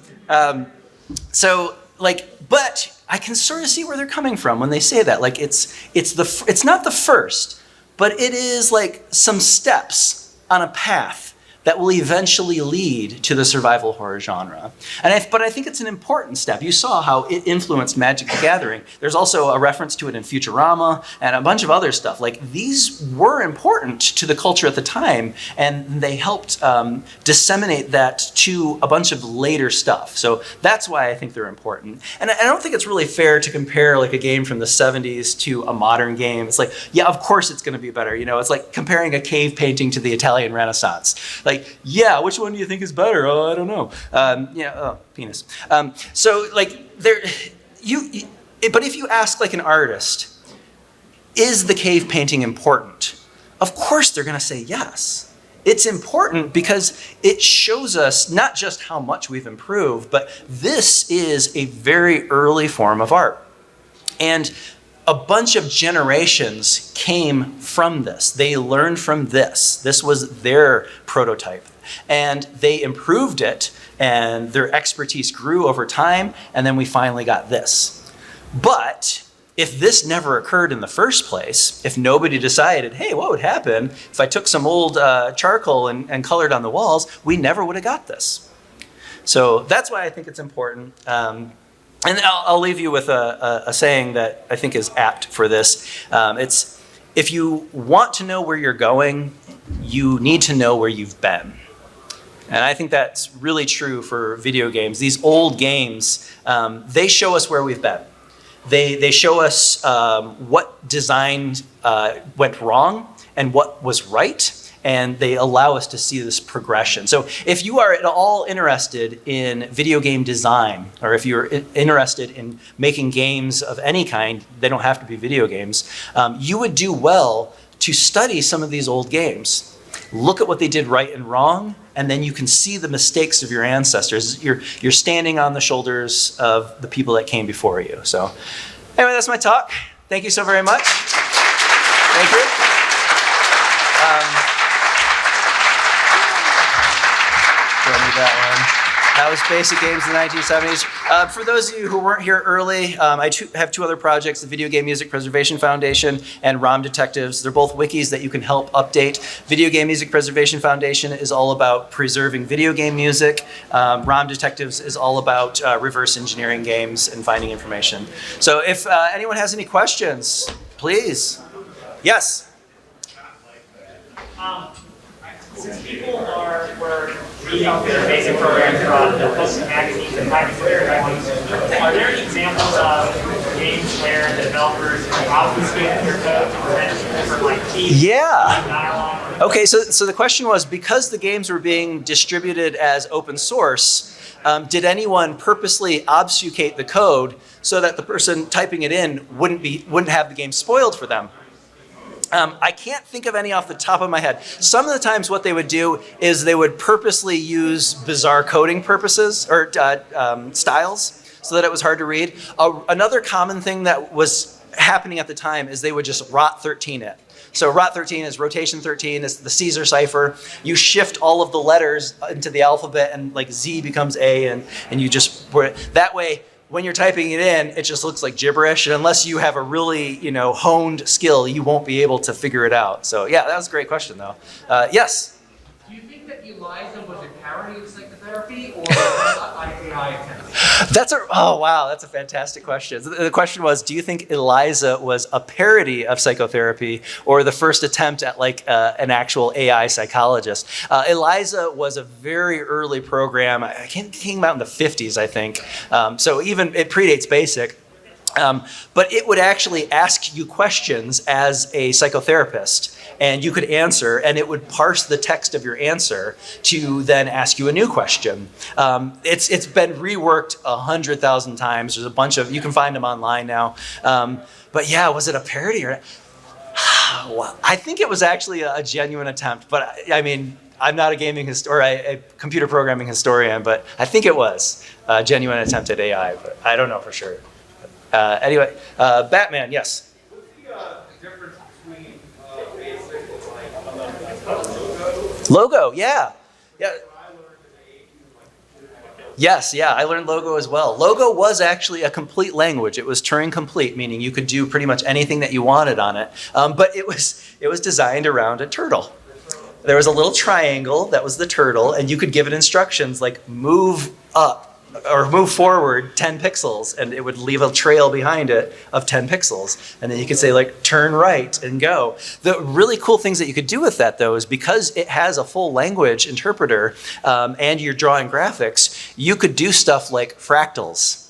But I can sort of see where they're coming from when they say that. Like it's not the first, but it is like some steps on a path that will eventually lead to the survival horror genre. But I think it's an important step. You saw how it influenced Magic the Gathering. There's also a reference to it in Futurama and a bunch of other stuff. Like, these were important to the culture at the time, and they helped disseminate that to a bunch of later stuff. So that's why I think they're important. And I don't think it's really fair to compare like a game from the 70s to a modern game. It's like, yeah, of course it's going to be better. You know, it's like comparing a cave painting to the Italian Renaissance. Like, yeah, which one do you think is better? Oh, I don't know. Penis. So like but if you ask like an artist, is the cave painting important? Of course they're going to say yes. It's important because it shows us not just how much we've improved, but this is a very early form of art. And a bunch of generations came from this. They learned from this. This was their prototype. And they improved it, and their expertise grew over time, and then we finally got this. But if this never occurred in the first place, if nobody decided, hey, what would happen if I took some old charcoal and colored on the walls, we never would have got this. So that's why I think it's important. And I'll leave you with a saying that I think is apt for this. It's, if you want to know where you're going, you need to know where you've been. And I think that's really true for video games. These old games, they show us where we've been. They show us what design went wrong and what was right, and they allow us to see this progression. So if you are at all interested in video game design, or if you're interested in making games of any kind, they don't have to be video games, you would do well to study some of these old games. Look at what they did right and wrong, and then you can see the mistakes of your ancestors. You're standing on the shoulders of the people that came before you. So anyway, that's my talk. Thank you so very much. Thank you. Don't need that one. That was Basic Games in the 1970s. For those of you who weren't here early, I have two other projects, the Video Game Music Preservation Foundation and ROM Detectives. They're both wikis that you can help update. Video Game Music Preservation Foundation is all about preserving video game music. ROM Detectives is all about reverse engineering games and finding information. So if anyone has any questions, please. Yes? Since people were reading their basic programs from the books and magazines and are there any examples of games where the developers obfuscated their code to prevent people from like dialogue? Okay, so the question was, because the games were being distributed as open source, did anyone purposely obfuscate the code so that the person typing it in wouldn't have the game spoiled for them? I can't think of any off the top of my head. Some of the times what they would do is they would purposely use bizarre coding purposes or styles so that it was hard to read. Another common thing that was happening at the time is they would just rot 13 it. So rot 13 is rotation 13, is the Caesar cipher. You shift all of the letters into the alphabet and like Z becomes A and you just put it. That way, when you're typing it in, it just looks like gibberish. And unless you have a really, honed skill, you won't be able to figure it out. So yeah, that was a great question though. Yes? Do you think that Eliza was a parody of psychotherapy or an AI attempt? That's a fantastic question. The question was, do you think Eliza was a parody of psychotherapy or the first attempt at like an actual AI psychologist? Eliza was a very early program. It came out in the 50s, I think. So even it predates BASIC. But it would actually ask you questions as a psychotherapist, and you could answer, and it would parse the text of your answer to then ask you a new question. It's been reworked 100,000 times. There's a bunch of, you can find them online now. But yeah, was it a parody or? Well, I think it was actually a genuine attempt, but I mean, I'm not a gaming a computer programming historian, but I think it was a genuine attempt at AI, but I don't know for sure. Anyway, Batman, yes. What's the difference between basic and Logo, yeah. Yes, yeah, I learned Logo as well. Logo was actually a complete language. It was Turing complete, meaning you could do pretty much anything that you wanted on it. But it was designed around a turtle. there was a little triangle that was the turtle, and you could give it instructions like move up or move forward 10 pixels, and it would leave a trail behind it of 10 pixels. And then you could say like turn right and go. The really cool things that you could do with that though is because it has a full language interpreter and you're drawing graphics, you could do stuff like fractals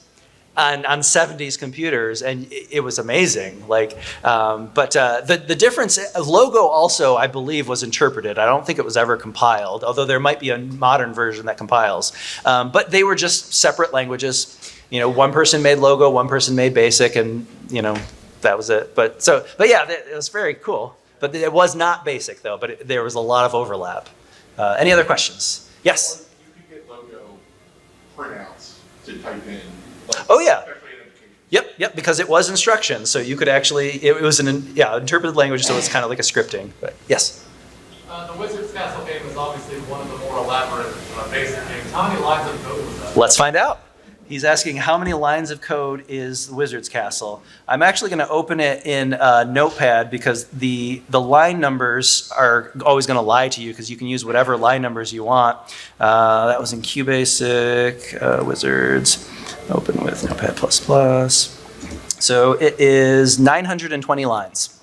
on 70s computers, and it was amazing. Like, but the difference, logo also, I believe, was interpreted. I don't think it was ever compiled, although there might be a modern version that compiles. But they were just separate languages. You know, one person made logo, one person made basic, and you know, that was it. But yeah, it was very cool. But it was not basic though. But there was a lot of overlap. Any other questions? Yes. You could get logo printouts to type in. Oh yeah. Yep, because it was instructions, so you could actually, it was an interpreted language, so it's kind of like a scripting. But yes. The Wizard's Castle game is obviously one of the more elaborate basic games. How many lines of code was that? Let's find out. He's asking how many lines of code is the Wizard's Castle. I'm actually going to open it in Notepad because the line numbers are always going to lie to you because you can use whatever line numbers you want. That was in QBasic, Wizards. Open with Notepad++. So it is 920 lines.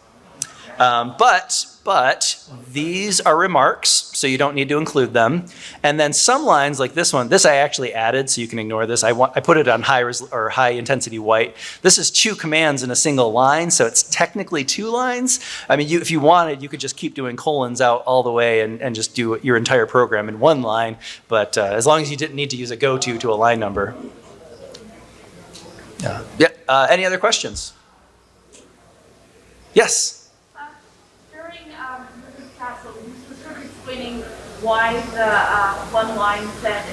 But these are remarks, so you don't need to include them. And then some lines like this one, this I actually added, so you can ignore this. I put it on high intensity white. This is 2 commands in a single line, so it's technically 2 lines. I mean, if you wanted, you could just keep doing colons out all the way and just do your entire program in 1 line. But as long as you didn't need to use a goto to a line number. Yeah. Any other questions? Yes. During Wizard's Castle, you were sort of explaining why the one line said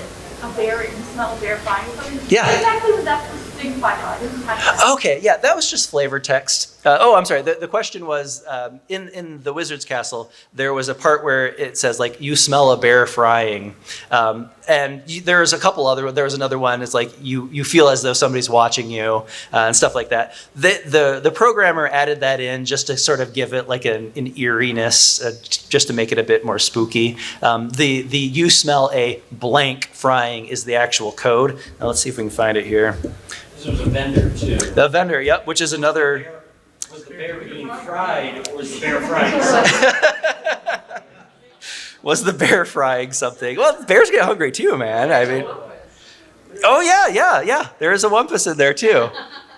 a bear, you smell a bear frying something. Yeah. What exactly was that signify? I didn't catch that. Okay, yeah, that was just flavor text. I'm sorry. The question was in the Wizard's Castle, there was a part where it says like you smell a bear frying, and there's a couple other. There was another one. It's like you feel as though somebody's watching you and stuff like that. The programmer added that in just to sort of give it like an eeriness, just to make it a bit more spooky. The you smell a blank frying is the actual code. Now let's see if we can find it here. There's a vendor too. The vendor, yep, which is another. Was the bear being fried, or was the bear frying something? Was the bear frying something? Well, bears get hungry too, man. I mean, oh yeah. There is a Wumpus in there too.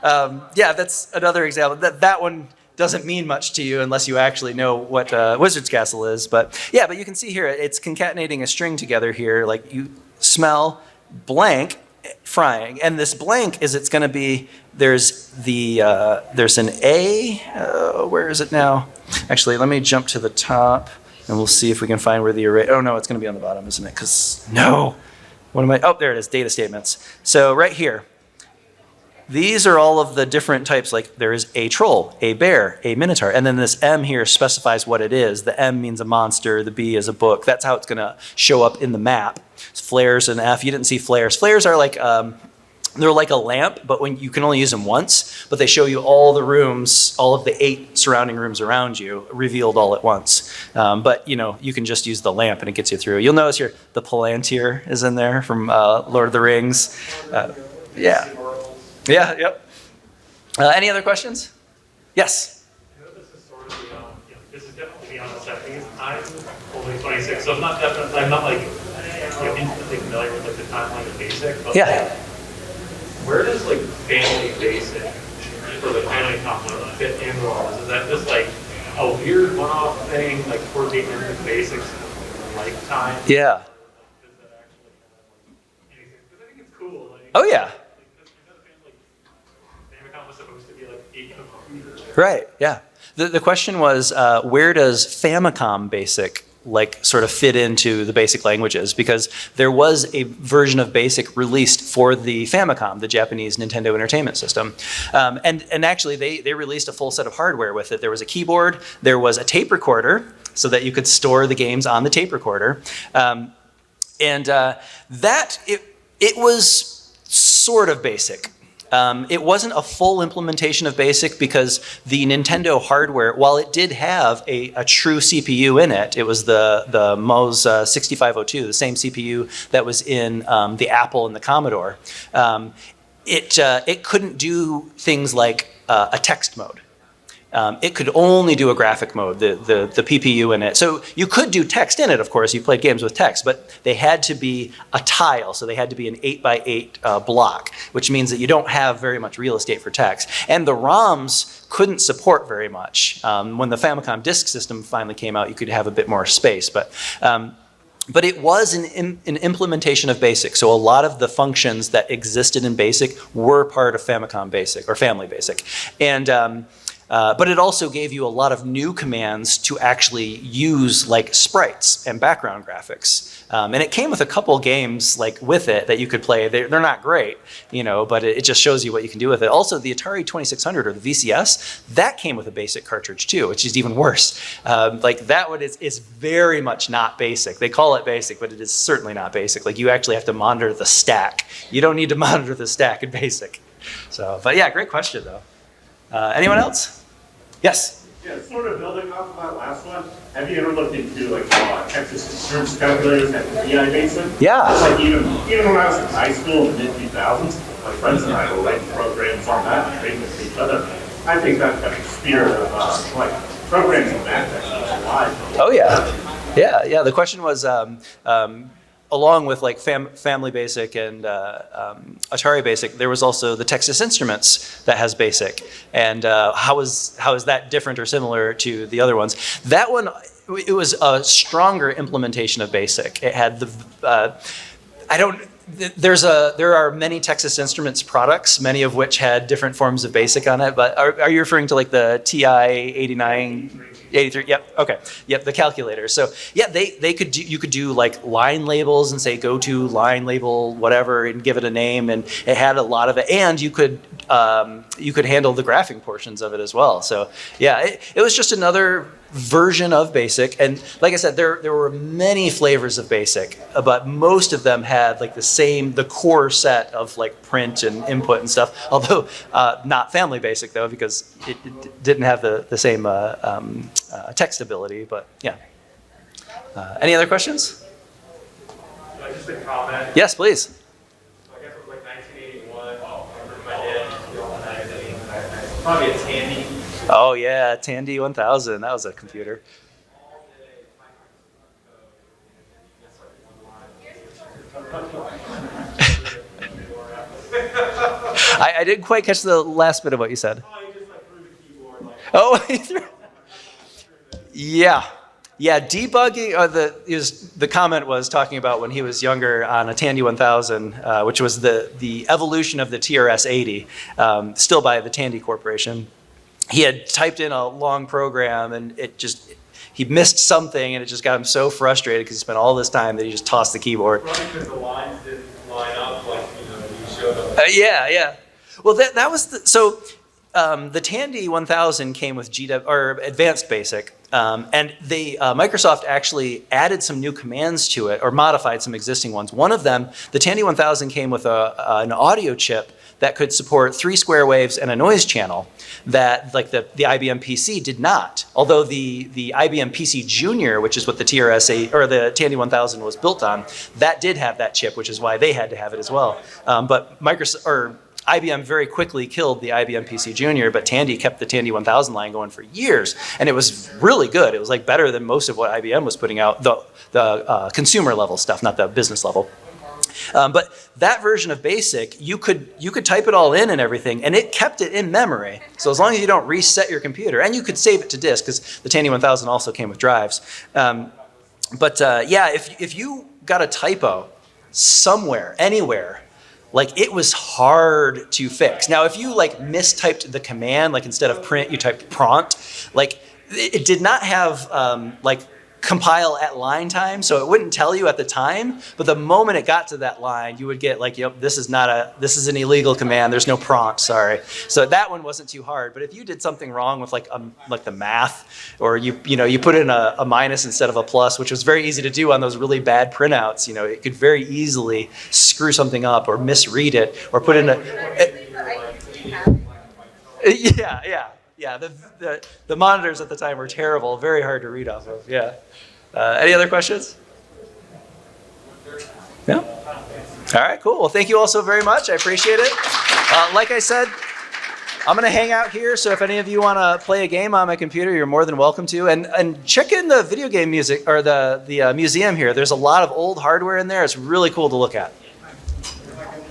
Yeah, that's another example. That one doesn't mean much to you unless you actually know what Wizard's Castle is. But yeah, but you can see here, it's concatenating a string together here. Like you smell blank frying, and this blank is it's going to be there's an A. Where is it now? Actually, let me jump to the top, and we'll see if we can find where the array. Oh no, it's going to be on the bottom, isn't it? Because no, what am I? Oh, there it is. Data statements. So right here. These are all of the different types, like there is a troll, a bear, a minotaur, and then this M here specifies what it is. The M means a monster, the B is a book. That's how it's going to show up in the map. It's flares and F. You didn't see flares. Flares are like, they're like a lamp, but when you can only use them once, but they show you all the rooms, all of the 8 surrounding rooms around you, revealed all at once. But you can just use the lamp and it gets you through. You'll notice here, the Palantir is in there from Lord of the Rings. Yeah. Yeah, yep. Any other questions? Yes? I know this is sort of beyond, this is definitely beyond the 70s. I'm only 26, so I'm not like, intimately familiar with like the timeline of BASIC, but Yeah. where does like family BASIC for the family component fit in all this? Is that just like a weird one-off thing, like toward the end of BASIC's lifetime? Yeah. Does that actually have like anything? Because I think it's cool. Like, Oh, yeah. Right, yeah. The question was, where does Famicom BASIC sort of fit into the BASIC languages? Because there was a version of BASIC released for the Famicom, the Japanese Nintendo Entertainment System. And actually, they released a full set of hardware with it. There was a keyboard, there was a tape recorder, so that you could store the games on the tape recorder. It was sort of BASIC. It wasn't a full implementation of BASIC because the Nintendo hardware, while it did have a true CPU in it, it was the MOS 6502, the same CPU that was in the Apple and the Commodore. It couldn't do things like a text mode. It could only do a graphic mode, the PPU in it. So you could do text in it, of course. You played games with text, but they had to be a tile. So they had to be an 8x8 block, which means that you don't have very much real estate for text. And the ROMs couldn't support very much. When the Famicom disk system finally came out, you could have a bit more space. But it was an implementation of BASIC. So a lot of the functions that existed in BASIC were part of Famicom BASIC or Family BASIC. And but it also gave you a lot of new commands to actually use, like sprites and background graphics. And it came with a couple games like with it that you could play. They're not great, you know, but it just shows you what you can do with it. Also, the Atari 2600 or the VCS, that came with a BASIC cartridge too, which is even worse. Like that one is very much not BASIC. They call it BASIC, but it is certainly not BASIC. Like you actually have to monitor the stack. You don't need to monitor the stack in BASIC. So, but yeah, great question though. Anyone else? Yes. Yeah, sort of building off of that last one, have you ever looked into like Texas insurance calculators and PI BASIC? Yeah. It's like even when I was in high school in the mid-2000s, my friends and I were writing programs on that and trading with each other. I think that kind of spirit of like programming math is alive. Oh yeah. Yeah. The question was, along with like Family Basic and Atari Basic, there was also the Texas Instruments that has Basic. And how is that different or similar to the other ones? That one, it was a stronger implementation of Basic. It had there are many Texas Instruments products, many of which had different forms of BASIC on it. But are you referring to like the TI 89? 83, yep, okay. Yep, the calculator. So yeah, you could do like line labels and say go to line label whatever and give it a name, and it had a lot of it, and you could handle the graphing portions of it as well. So yeah, it was just another version of BASIC, and like I said, there were many flavors of BASIC, but most of them had like the core set of like print and input and stuff, although not Family Basic though, because it didn't have the same text ability, but yeah. Any other questions? Just a comment. Yes, please. So I guess it was like 1981. I remember my dad probably a Tandy. Oh yeah, Tandy 1000. That was a computer. I didn't quite catch the last bit of what you said. Oh, yeah. Yeah, debugging, the comment was talking about when he was younger on a Tandy 1000, which was the evolution of the TRS-80, still by the Tandy Corporation. He had typed in a long program and he missed something and it just got him so frustrated because he spent all this time that he just tossed the keyboard. Probably because the lines didn't line up like, you showed up. Yeah. Well, that was the Tandy 1000 came with Advanced Basic, and Microsoft actually added some new commands to it or modified some existing ones. One of them, the Tandy 1000 came with an audio chip that could support 3 square waves and a noise channel that like the IBM PC did not. Although the IBM PC Junior, which is what the TRS-8 or the Tandy 1000 was built on, that did have that chip, which is why they had to have it as well. But IBM very quickly killed the IBM PC Junior, but Tandy kept the Tandy 1000 line going for years, and it was really good. It was like better than most of what IBM was putting out, the consumer level stuff, not the business level. But that version of BASIC, you could type it all in and everything, and it kept it in memory. So as long as you don't reset your computer, and you could save it to disk, because the Tandy 1000 also came with drives. Yeah, if you got a typo somewhere, anywhere, like it was hard to fix. Now, if you like mistyped the command, like instead of print, you typed prompt, like it did not have like compile at line time, so it wouldn't tell you at the time, but the moment it got to that line, you would get like, yep, this is an illegal command, there's no prompt, sorry. So that one wasn't too hard, but if you did something wrong with like the math, or you put in a minus instead of a plus, which was very easy to do on those really bad printouts, it could very easily screw something up or misread it, or put in a... Yeah. The monitors at the time were terrible, very hard to read off of. Yeah. Any other questions? Yeah. All right, cool. Well, thank you all so very much. I appreciate it. Like I said, I'm going to hang out here, so if any of you want to play a game on my computer, you're more than welcome to. And check in the video game music or the museum here. There's a lot of old hardware in there. It's really cool to look at.